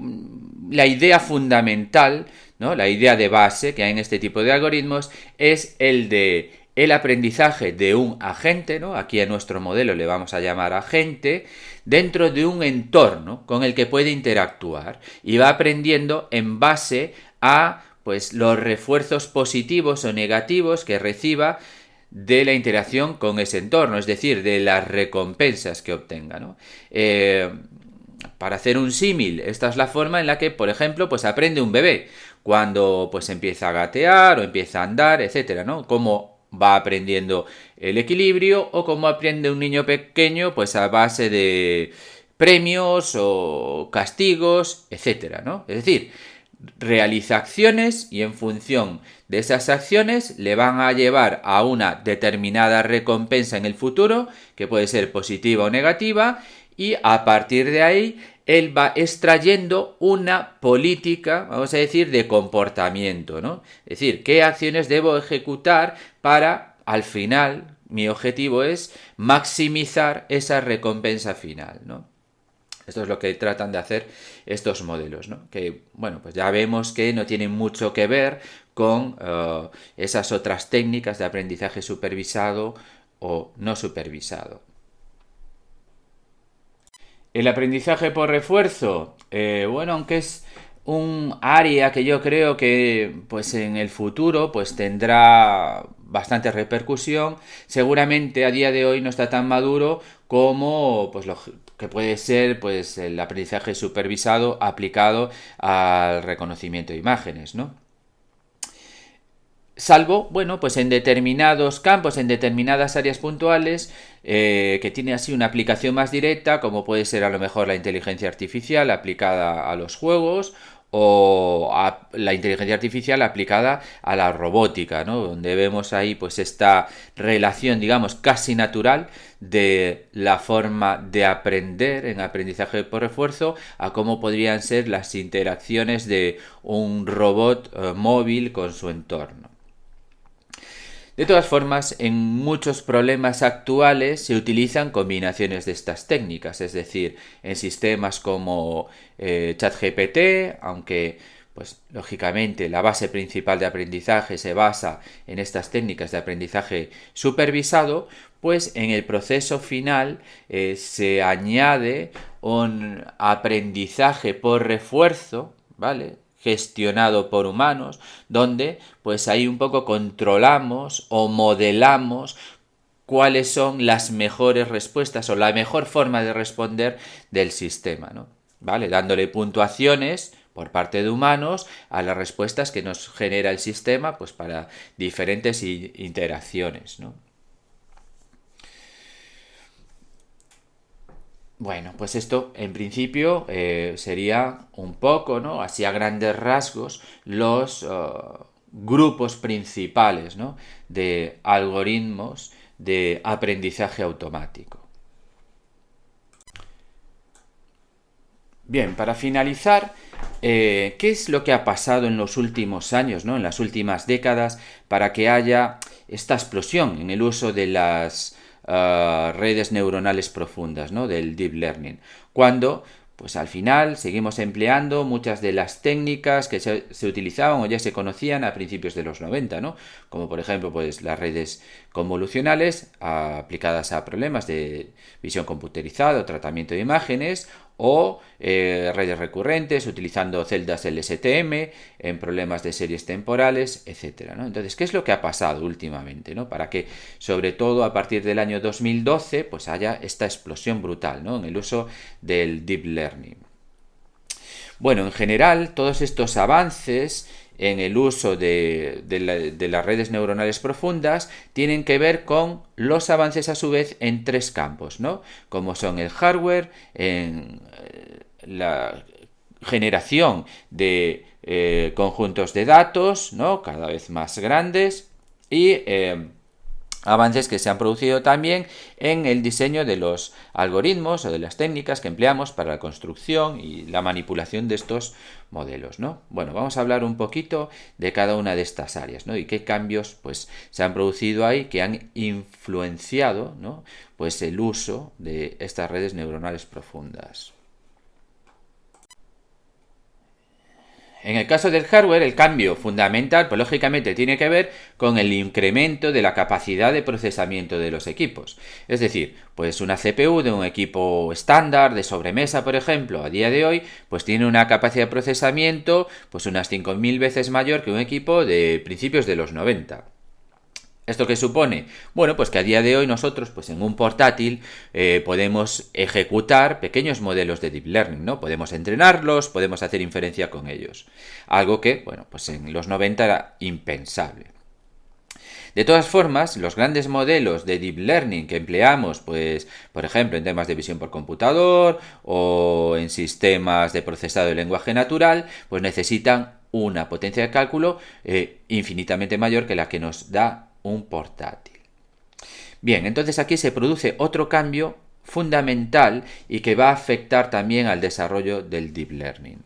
la idea fundamental, ¿no? La idea de base que hay en este tipo de algoritmos es el aprendizaje de un agente, ¿no? Aquí a nuestro modelo le vamos a llamar agente, dentro de un entorno con el que puede interactuar y va aprendiendo en base a pues, los refuerzos positivos o negativos que reciba de la interacción con ese entorno, es decir, de las recompensas que obtenga, ¿no? Para hacer un símil, esta es la forma en la que, por ejemplo, pues aprende un bebé cuando pues empieza a gatear o empieza a andar, etcétera, ¿no? Cómo va aprendiendo el equilibrio o cómo aprende un niño pequeño pues a base de premios o castigos, etcétera, ¿no? Es decir, realiza acciones y en función de esas acciones le van a llevar a una determinada recompensa en el futuro, que puede ser positiva o negativa, y a partir de ahí él va extrayendo una política, vamos a decir, de comportamiento, ¿no? Es decir, qué acciones debo ejecutar para, al final, mi objetivo es maximizar esa recompensa final, ¿no? Esto es lo que tratan de hacer estos modelos, ¿no? Que, bueno, pues ya vemos que no tienen mucho que ver con esas otras técnicas de aprendizaje supervisado o no supervisado. El aprendizaje por refuerzo, bueno, aunque es un área que yo creo que pues en el futuro pues tendrá bastante repercusión, seguramente a día de hoy no está tan maduro como pues lo que puede ser pues el aprendizaje supervisado aplicado al reconocimiento de imágenes, ¿no? Salvo, bueno, pues en determinados campos, en determinadas áreas puntuales, que tiene así una aplicación más directa, como puede ser a lo mejor la inteligencia artificial aplicada a los juegos o a la inteligencia artificial aplicada a la robótica, ¿no? Donde vemos ahí pues esta relación, digamos, casi natural de la forma de aprender en aprendizaje por refuerzo a cómo podrían ser las interacciones de un robot móvil con su entorno. De todas formas, en muchos problemas actuales se utilizan combinaciones de estas técnicas, es decir, en sistemas como ChatGPT, aunque pues lógicamente la base principal de aprendizaje se basa en estas técnicas de aprendizaje supervisado, pues en el proceso final se añade un aprendizaje por refuerzo, ¿vale?, gestionado por humanos, donde pues ahí un poco controlamos o modelamos cuáles son las mejores respuestas o la mejor forma de responder del sistema, ¿no? ¿Vale? Dándole puntuaciones por parte de humanos a las respuestas que nos genera el sistema pues para diferentes interacciones, ¿no? Bueno, pues esto en principio sería un poco, ¿no?, así a grandes rasgos, los grupos principales, ¿no?, de algoritmos de aprendizaje automático. Bien, para finalizar, ¿qué es lo que ha pasado en los últimos años, ¿no?, en las últimas décadas, para que haya esta explosión en el uso de las redes neuronales profundas, ¿no?, del deep learning? Cuando pues al final seguimos empleando muchas de las técnicas que se utilizaban o ya se conocían a principios de los 90, ¿no? Como por ejemplo pues las redes convolucionales aplicadas a problemas de visión computerizada o tratamiento de imágenes, o redes recurrentes utilizando celdas LSTM en problemas de series temporales, etcétera, ¿no? Entonces, ¿qué es lo que ha pasado últimamente, ¿no? Para que, sobre todo a partir del año 2012, pues haya esta explosión brutal, ¿no? En el uso del Deep Learning. Bueno, en general, todos estos avances en el uso de las redes neuronales profundas tienen que ver con los avances a su vez en tres campos, ¿no? Como son el hardware, en la generación de conjuntos de datos, ¿no? Cada vez más grandes, y avances que se han producido también en el diseño de los algoritmos o de las técnicas que empleamos para la construcción y la manipulación de estos modelos, ¿no? Bueno, vamos a hablar un poquito de cada una de estas áreas, ¿no? Y qué cambios pues se han producido ahí que han influenciado, ¿no? Pues el uso de estas redes neuronales profundas. En el caso del hardware, el cambio fundamental, pues lógicamente tiene que ver con el incremento de la capacidad de procesamiento de los equipos. Es decir, pues una CPU de un equipo estándar, de sobremesa, por ejemplo, a día de hoy, pues tiene una capacidad de procesamiento pues unas 5.000 veces mayor que un equipo de principios de los 90. ¿Esto qué supone? Bueno, pues que a día de hoy nosotros, pues en un portátil, podemos ejecutar pequeños modelos de Deep Learning, ¿no? Podemos entrenarlos, podemos hacer inferencia con ellos. Algo que, bueno, pues en los 90 era impensable. De todas formas, los grandes modelos de Deep Learning que empleamos, pues, por ejemplo, en temas de visión por computador o en sistemas de procesado de lenguaje natural, pues necesitan una potencia de cálculo infinitamente mayor que la que nos da un portátil. Bien, entonces aquí se produce otro cambio fundamental y que va a afectar también al desarrollo del Deep Learning.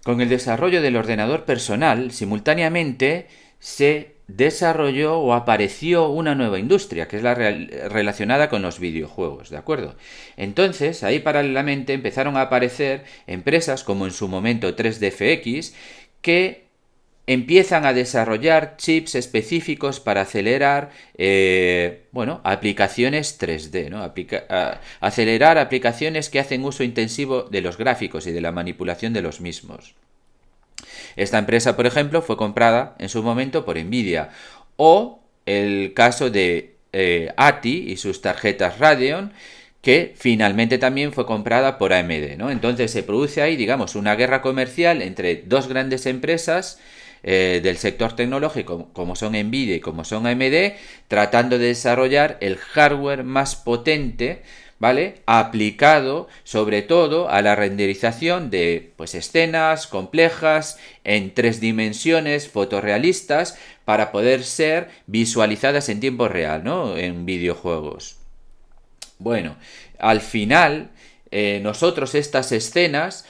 Con el desarrollo del ordenador personal, simultáneamente se desarrolló o apareció una nueva industria, que es la relacionada con los videojuegos, ¿de acuerdo? Entonces, ahí paralelamente empezaron a aparecer empresas como en su momento 3DFX, que empiezan a desarrollar chips específicos para acelerar aplicaciones 3D, ¿no? Acelerar aplicaciones que hacen uso intensivo de los gráficos y de la manipulación de los mismos. Esta empresa, por ejemplo, fue comprada en su momento por Nvidia. O el caso de ATI y sus tarjetas Radeon, que finalmente también fue comprada por AMD, ¿no? Entonces se produce ahí, digamos, una guerra comercial entre dos grandes empresas del sector tecnológico, como son Nvidia y como son AMD, tratando de desarrollar el hardware más potente, ¿vale? Aplicado sobre todo a la renderización de pues escenas complejas en 3 dimensiones fotorrealistas para poder ser visualizadas en tiempo real, ¿no? En videojuegos. Bueno, al final nosotros estas escenas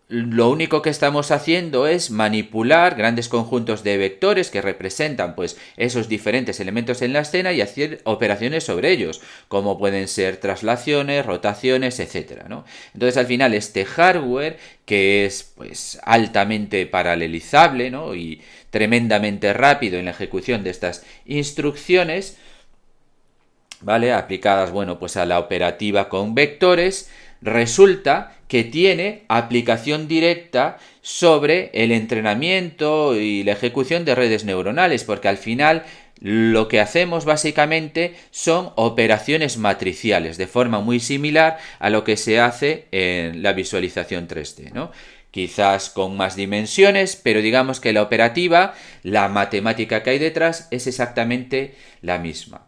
lo único que estamos haciendo es manipular grandes conjuntos de vectores que representan pues esos diferentes elementos en la escena y hacer operaciones sobre ellos, como pueden ser traslaciones, rotaciones, etcétera, ¿no? Entonces al final este hardware, que es pues altamente paralelizable, ¿no? Y tremendamente rápido en la ejecución de estas instrucciones, ¿vale? Aplicadas, bueno, pues a la operativa con vectores, resulta que tiene aplicación directa sobre el entrenamiento y la ejecución de redes neuronales, porque al final lo que hacemos básicamente son operaciones matriciales, de forma muy similar a lo que se hace en la visualización 3D, ¿no? Quizás con más dimensiones, pero digamos que la operativa, la matemática que hay detrás es exactamente la misma.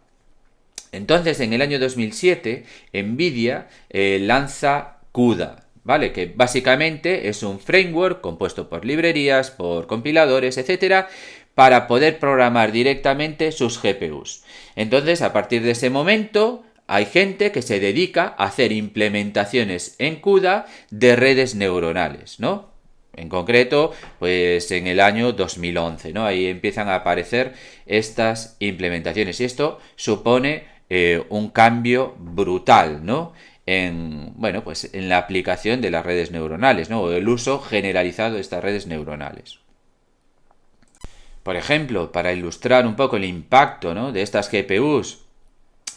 Entonces, en el año 2007, Nvidia lanza CUDA, ¿vale? Que básicamente es un framework compuesto por librerías, por compiladores, etcétera, para poder programar directamente sus GPUs. Entonces, a partir de ese momento, hay gente que se dedica a hacer implementaciones en CUDA de redes neuronales, ¿no? En concreto, pues en el año 2011, ¿no? Ahí empiezan a aparecer estas implementaciones y esto supone un cambio brutal, ¿no? bueno, pues en la aplicación de las redes neuronales, ¿no? O el uso generalizado de estas redes neuronales. Por ejemplo, para ilustrar un poco el impacto, ¿no?, de estas GPUs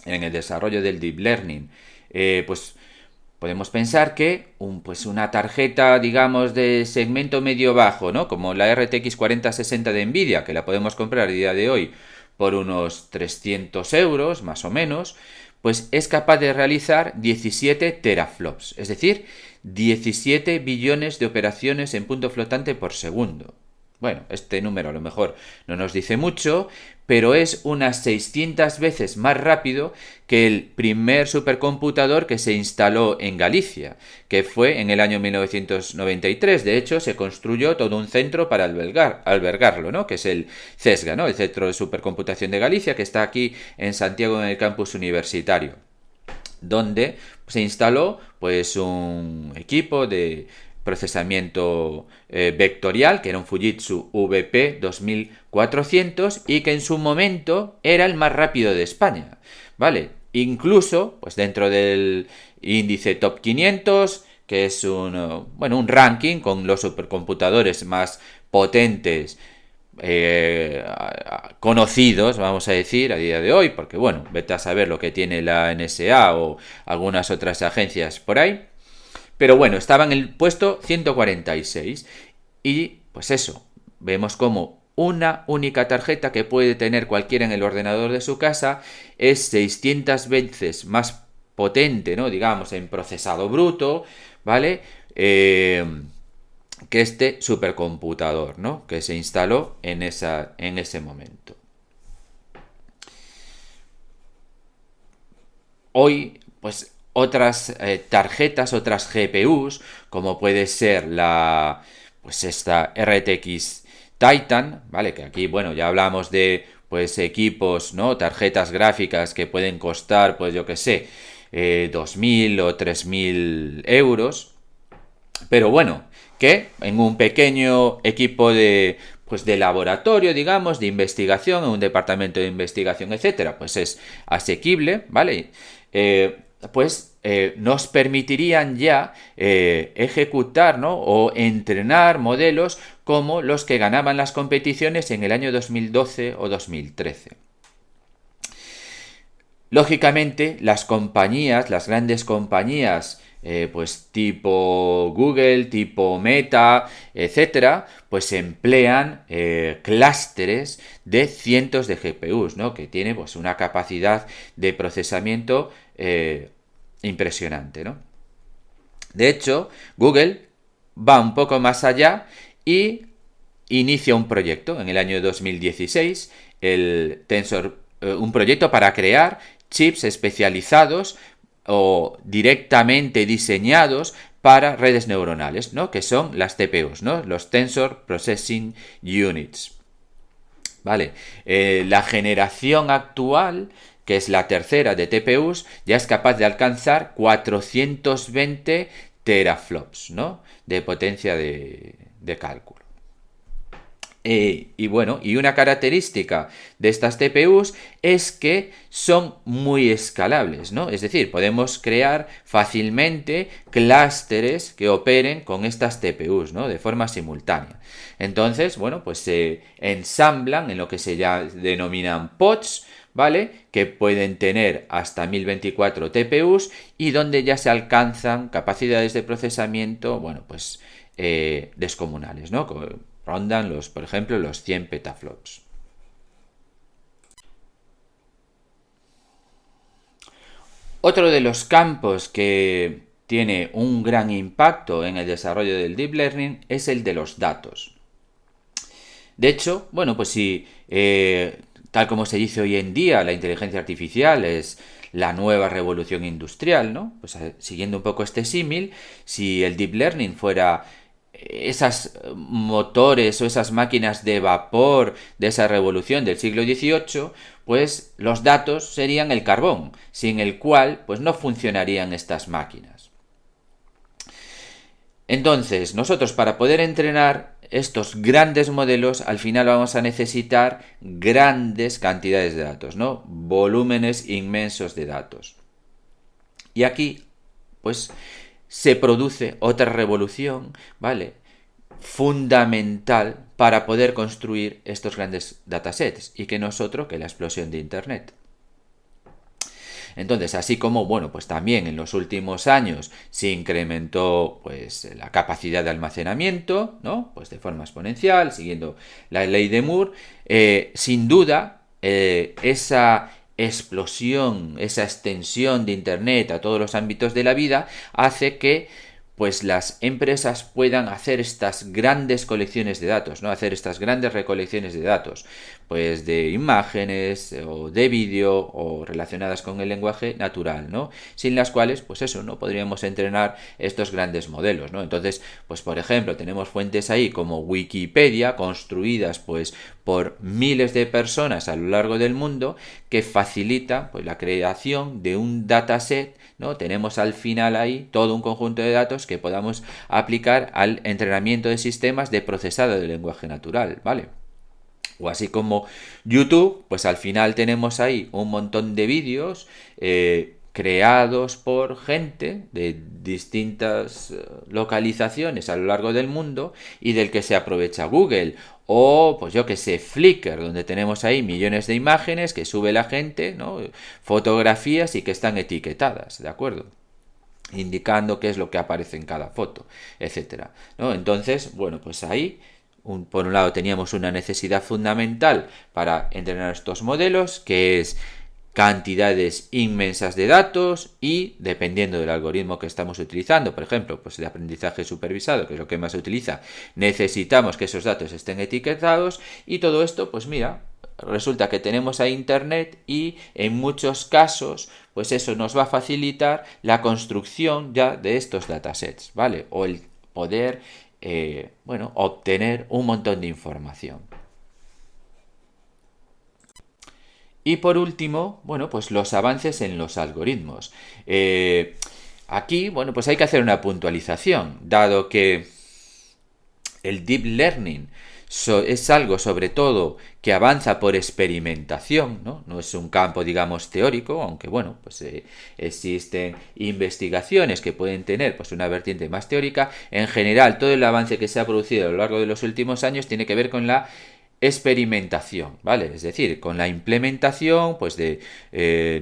en el desarrollo del Deep Learning, pues podemos pensar que pues una tarjeta, digamos, de segmento medio-bajo, ¿no?, como la RTX 4060 de Nvidia, que la podemos comprar a día de hoy por unos 300 euros, más o menos, pues es capaz de realizar 17 teraflops, es decir, 17 billones de operaciones en punto flotante por segundo. Bueno, este número a lo mejor no nos dice mucho, pero es unas 600 veces más rápido que el primer supercomputador que se instaló en Galicia, que fue en el año 1993. De hecho, se construyó todo un centro para albergarlo, ¿no?, que es el CESGA, ¿no?, el Centro de Supercomputación de Galicia, que está aquí en Santiago, en el campus universitario, donde se instaló pues un equipo de procesamiento vectorial, que era un Fujitsu VP 2400 y que en su momento era el más rápido de España, ¿vale? Incluso, pues dentro del índice Top 500, que es un ranking con los supercomputadores más potentes conocidos, vamos a decir, a día de hoy, porque bueno, vete a saber lo que tiene la NSA o algunas otras agencias por ahí. Pero bueno, estaba en el puesto 146 y pues eso, vemos como una única tarjeta que puede tener cualquiera en el ordenador de su casa es 600 veces más potente, ¿no?, digamos, en procesado bruto, ¿vale?, que este supercomputador, ¿no?, que se instaló en ese momento. Hoy, pues otras tarjetas, otras GPUs, como puede ser esta RTX Titan, ¿vale?, que aquí, bueno, ya hablamos de pues equipos, ¿no?, tarjetas gráficas que pueden costar, pues yo que sé, 2.000 o 3.000 euros, pero bueno, que en un pequeño equipo de laboratorio, digamos, de investigación, en un departamento de investigación, etcétera, pues es asequible, ¿vale? Nos permitirían ya ejecutar, ¿no?, o entrenar modelos como los que ganaban las competiciones en el año 2012 o 2013. Lógicamente, las grandes compañías, pues tipo Google, tipo Meta, etcétera, pues emplean clústeres de cientos de GPUs, ¿no?, que tiene pues una capacidad de procesamiento impresionante, ¿no? De hecho, Google va un poco más allá y inicia un proyecto en el año 2016, un proyecto para crear chips especializados o directamente diseñados para redes neuronales, ¿no?, que son las TPUs, ¿no?, los Tensor Processing Units. Vale, la generación actual, que es la tercera de TPUs, ya es capaz de alcanzar 420 teraflops, ¿no?, de potencia de cálculo. Y una característica de estas TPUs es que son muy escalables, ¿no? Es decir, podemos crear fácilmente clústeres que operen con estas TPUs, ¿no?, de forma simultánea. Entonces, bueno, pues se ensamblan en lo que se denominan pods, ¿vale?, que pueden tener hasta 1024 TPUs y donde ya se alcanzan capacidades de procesamiento, bueno, pues descomunales, ¿no?, rondan por ejemplo, los 100 petaflops. Otro de los campos que tiene un gran impacto en el desarrollo del Deep Learning es el de los datos. De hecho, bueno, pues si tal como se dice hoy en día, la inteligencia artificial es la nueva revolución industrial, ¿no? Pues siguiendo un poco este símil, si el Deep Learning fuera esas motores o esas máquinas de vapor de esa revolución del siglo XVIII, pues los datos serían el carbón, sin el cual pues no funcionarían estas máquinas. Entonces, nosotros para poder entrenar estos grandes modelos, al final vamos a necesitar grandes cantidades de datos, ¿no?, volúmenes inmensos de datos. Y aquí pues se produce otra revolución, ¿vale?, fundamental para poder construir estos grandes datasets, y que no es otro que la explosión de Internet. Entonces, así como, bueno, pues también en los últimos años se incrementó pues la capacidad de almacenamiento, ¿no?, pues de forma exponencial, siguiendo la ley de Moore, sin duda, esa explosión, esa extensión de Internet a todos los ámbitos de la vida hace que pues las empresas puedan hacer estas grandes colecciones de datos, ¿no?, hacer estas grandes recolecciones de datos, pues de imágenes o de vídeo o relacionadas con el lenguaje natural, ¿no?, sin las cuales, pues eso, no podríamos entrenar estos grandes modelos, ¿no? Entonces, pues por ejemplo, tenemos fuentes ahí como Wikipedia, construidas pues por miles de personas a lo largo del mundo, que facilita pues la creación de un dataset, ¿no? Tenemos al final ahí todo un conjunto de datos que podamos aplicar al entrenamiento de sistemas de procesado del lenguaje natural, ¿vale? O así como YouTube, pues al final tenemos ahí un montón de vídeos creados por gente de distintas localizaciones a lo largo del mundo y del que se aprovecha Google. O, pues yo que sé, Flickr, donde tenemos ahí millones de imágenes que sube la gente, ¿no?, fotografías y que están etiquetadas, ¿de acuerdo?, indicando qué es lo que aparece en cada foto, etcétera, ¿no? Entonces, bueno, pues ahí, por un lado teníamos una necesidad fundamental para entrenar estos modelos, que es cantidades inmensas de datos, y dependiendo del algoritmo que estamos utilizando, por ejemplo, pues de aprendizaje supervisado, que es lo que más se utiliza, necesitamos que esos datos estén etiquetados, y todo esto, pues mira, resulta que tenemos a Internet, y en muchos casos, pues eso nos va a facilitar la construcción ya de estos datasets, ¿vale? O el poder, obtener un montón de información. Y por último, bueno, pues los avances en los algoritmos. Aquí, bueno, pues hay que hacer una puntualización, dado que el deep learning es algo sobre todo que avanza por experimentación, ¿no? No es un campo, digamos, teórico, aunque bueno, pues existen investigaciones que pueden tener pues una vertiente más teórica. En general, todo el avance que se ha producido a lo largo de los últimos años tiene que ver con la experimentación, ¿vale? Es decir, con la implementación pues de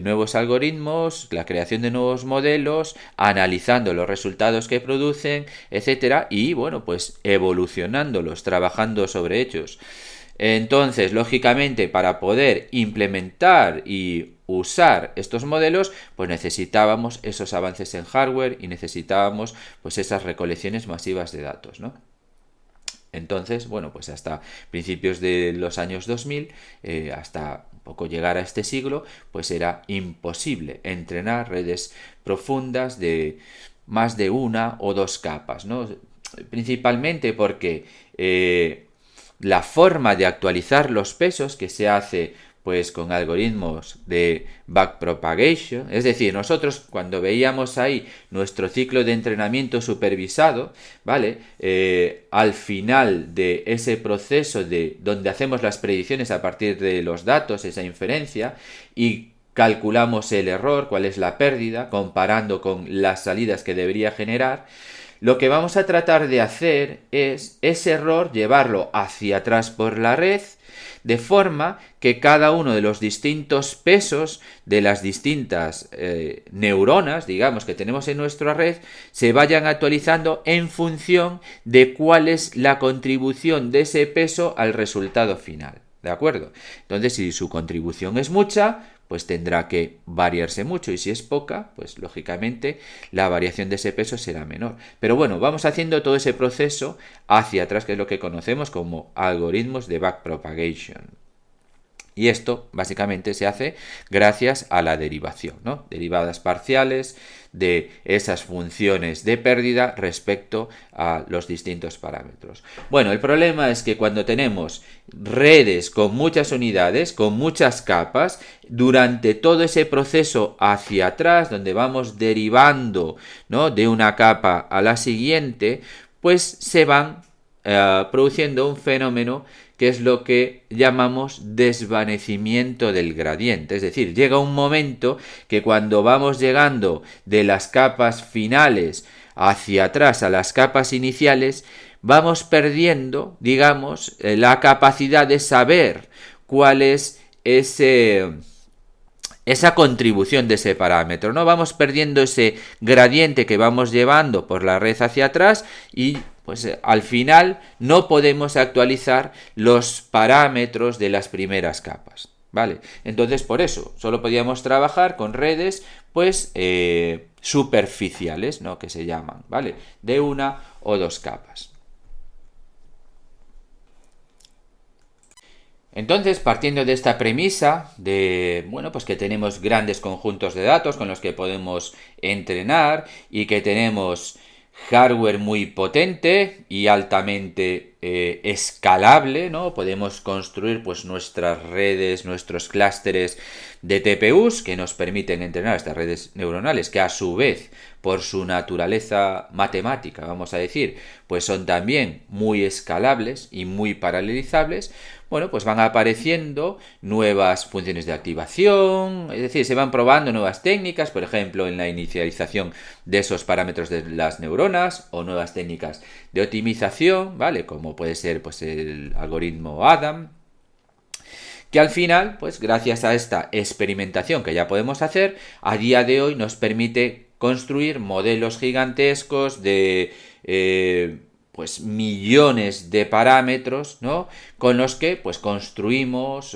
nuevos algoritmos, la creación de nuevos modelos, analizando los resultados que producen, etcétera, y bueno, pues evolucionándolos, trabajando sobre ellos. Entonces, lógicamente, para poder implementar y usar estos modelos, pues necesitábamos esos avances en hardware y necesitábamos pues esas recolecciones masivas de datos, ¿no? Entonces, bueno, pues hasta principios de los años 2000, hasta un poco llegar a este siglo, pues era imposible entrenar redes profundas de más de una o dos capas, ¿no? Principalmente porque la forma de actualizar los pesos que se hace pues con algoritmos de backpropagation, es decir, nosotros cuando veíamos ahí nuestro ciclo de entrenamiento supervisado, ¿vale? Al final de ese proceso de donde hacemos las predicciones a partir de los datos, esa inferencia, y calculamos el error, cuál es la pérdida, comparando con las salidas que debería generar, lo que vamos a tratar de hacer es ese error llevarlo hacia atrás por la red, de forma que cada uno de los distintos pesos de las distintas neuronas, digamos, que tenemos en nuestra red, se vayan actualizando en función de cuál es la contribución de ese peso al resultado final, ¿de acuerdo? Entonces, si su contribución es mucha, pues tendrá que variarse mucho, y si es poca, pues lógicamente la variación de ese peso será menor. Pero bueno, vamos haciendo todo ese proceso hacia atrás, que es lo que conocemos como algoritmos de backpropagation. Y esto básicamente se hace gracias a la derivación, ¿no? Derivadas parciales de esas funciones de pérdida respecto a los distintos parámetros. Bueno, el problema es que cuando tenemos redes con muchas unidades, con muchas capas, durante todo ese proceso hacia atrás, donde vamos derivando, ¿no?, de una capa a la siguiente, pues se van produciendo un fenómeno que es lo que llamamos desvanecimiento del gradiente. Es decir, llega un momento que cuando vamos llegando de las capas finales hacia atrás a las capas iniciales, vamos perdiendo, digamos, la capacidad de saber cuál es esa contribución de ese parámetro, ¿no? Vamos perdiendo ese gradiente que vamos llevando por la red hacia atrás y pues al final no podemos actualizar los parámetros de las primeras capas, ¿vale? Entonces por eso solo podíamos trabajar con redes pues superficiales, ¿no? Que se llaman, ¿vale? De una o dos capas. Entonces, partiendo de esta premisa de, bueno, pues que tenemos grandes conjuntos de datos con los que podemos entrenar y que tenemos hardware muy potente y altamente escalable, ¿no? Podemos construir pues nuestras redes, nuestros clústeres de TPUs que nos permiten entrenar estas redes neuronales que a su vez por su naturaleza matemática, vamos a decir, pues son también muy escalables y muy paralelizables. Bueno, pues van apareciendo nuevas funciones de activación, es decir, se van probando nuevas técnicas, por ejemplo, en la inicialización de esos parámetros de las neuronas o nuevas técnicas de optimización, ¿vale? Como puede ser pues el algoritmo Adam, que al final, pues gracias a esta experimentación que ya podemos hacer, a día de hoy nos permite construir modelos gigantescos de pues millones de parámetros, ¿no? Con los que pues construimos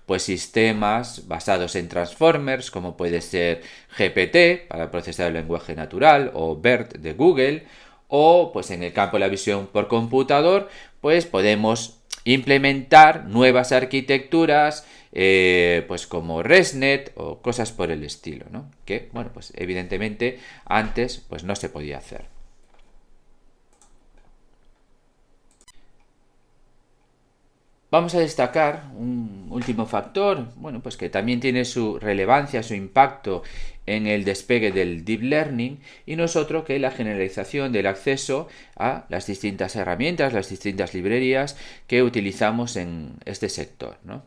pues sistemas basados en transformers, como puede ser GPT para procesar el lenguaje natural o BERT de Google, o pues en el campo de la visión por computador pues podemos implementar nuevas arquitecturas pues como ResNet o cosas por el estilo, ¿no? Que bueno, pues evidentemente antes pues no se podía hacer. Vamos a destacar un último factor, bueno, pues que también tiene su relevancia, su impacto en el despegue del Deep Learning, y no es otro que la generalización del acceso a las distintas herramientas, las distintas librerías que utilizamos en este sector, ¿no?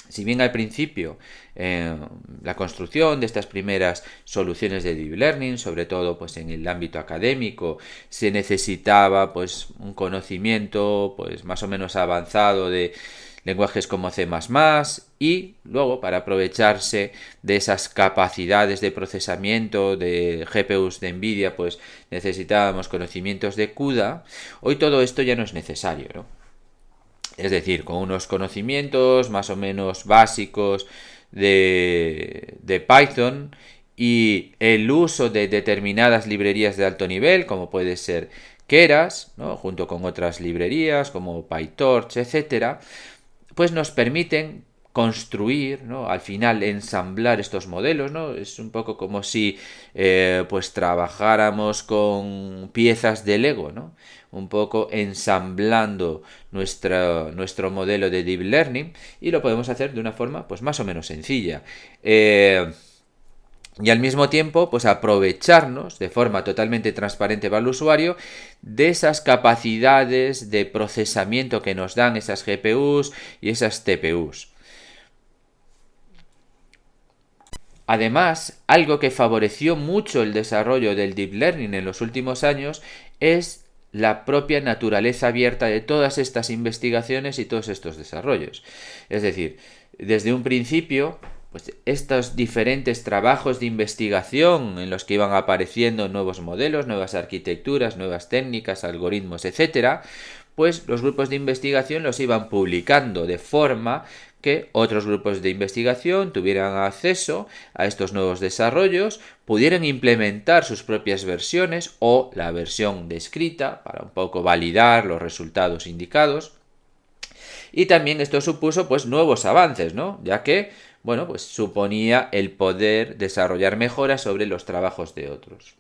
Si bien al principio la construcción de estas primeras soluciones de Deep Learning, sobre todo pues en el ámbito académico, se necesitaba pues un conocimiento pues más o menos avanzado de lenguajes como C++, y luego para aprovecharse de esas capacidades de procesamiento de GPUs de Nvidia pues necesitábamos conocimientos de CUDA. Hoy todo esto ya no es necesario, ¿no? Es decir, con unos conocimientos más o menos básicos de Python y el uso de determinadas librerías de alto nivel, como puede ser Keras, ¿no? Junto con otras librerías como PyTorch, etcétera, pues nos permiten construir, ¿no? Al final ensamblar estos modelos, ¿no? Es un poco como si pues trabajáramos con piezas de Lego, ¿no? Un poco ensamblando nuestro modelo de Deep Learning, y lo podemos hacer de una forma pues más o menos sencilla. Y al mismo tiempo, pues aprovecharnos de forma totalmente transparente para el usuario de esas capacidades de procesamiento que nos dan esas GPUs y esas TPUs. Además, algo que favoreció mucho el desarrollo del Deep Learning en los últimos años es la propia naturaleza abierta de todas estas investigaciones y todos estos desarrollos. Es decir, desde un principio, pues estos diferentes trabajos de investigación en los que iban apareciendo nuevos modelos, nuevas arquitecturas, nuevas técnicas, algoritmos, etcétera, pues los grupos de investigación los iban publicando de forma que otros grupos de investigación tuvieran acceso a estos nuevos desarrollos, pudieran implementar sus propias versiones o la versión descrita para un poco validar los resultados indicados. Y también esto supuso pues nuevos avances, ¿no? Ya que, bueno, pues suponía el poder desarrollar mejoras sobre los trabajos de otros.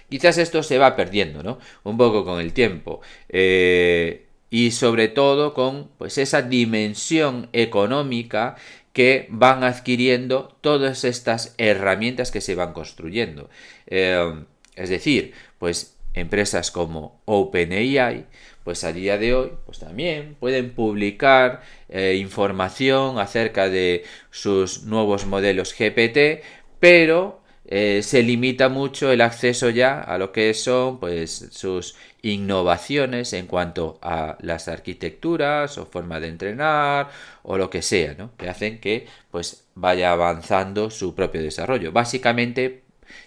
Quizás esto se va perdiendo, ¿no? Un poco con el tiempo. Y sobre todo con pues esa dimensión económica que van adquiriendo todas estas herramientas que se van construyendo. Es decir, pues empresas como OpenAI, pues a día de hoy, pues también pueden publicar información acerca de sus nuevos modelos GPT, pero se limita mucho el acceso ya a lo que son pues sus innovaciones en cuanto a las arquitecturas o forma de entrenar o lo que sea, ¿no? Que hacen que pues vaya avanzando su propio desarrollo, básicamente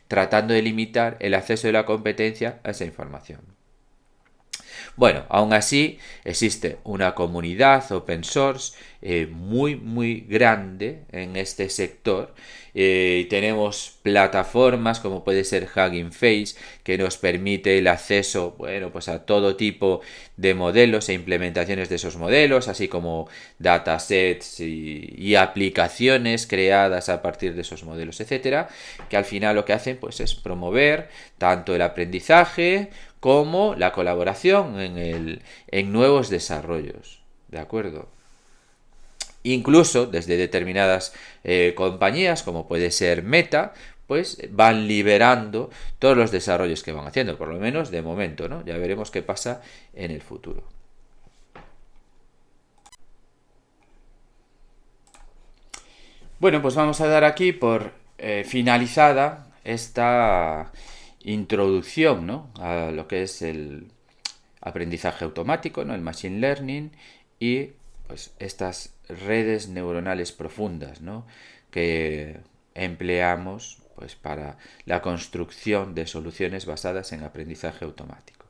tratando de limitar el acceso de la competencia a esa información. Bueno, aún así existe una comunidad open source muy grande en este sector. Tenemos plataformas como puede ser Hugging Face, que nos permite el acceso, bueno, pues a todo tipo de modelos e implementaciones de esos modelos, así como datasets y aplicaciones creadas a partir de esos modelos, etcétera, que al final lo que hacen pues es promover tanto el aprendizaje como la colaboración en nuevos desarrollos, ¿de acuerdo? Incluso desde determinadas compañías, como puede ser Meta, pues van liberando todos los desarrollos que van haciendo, por lo menos de momento, ¿no? Ya veremos qué pasa en el futuro. Bueno, pues vamos a dar aquí por finalizada esta introducción, ¿no?, a lo que es el aprendizaje automático, ¿no?, el machine learning y pues estas redes neuronales profundas, ¿no?, que empleamos pues para la construcción de soluciones basadas en aprendizaje automático.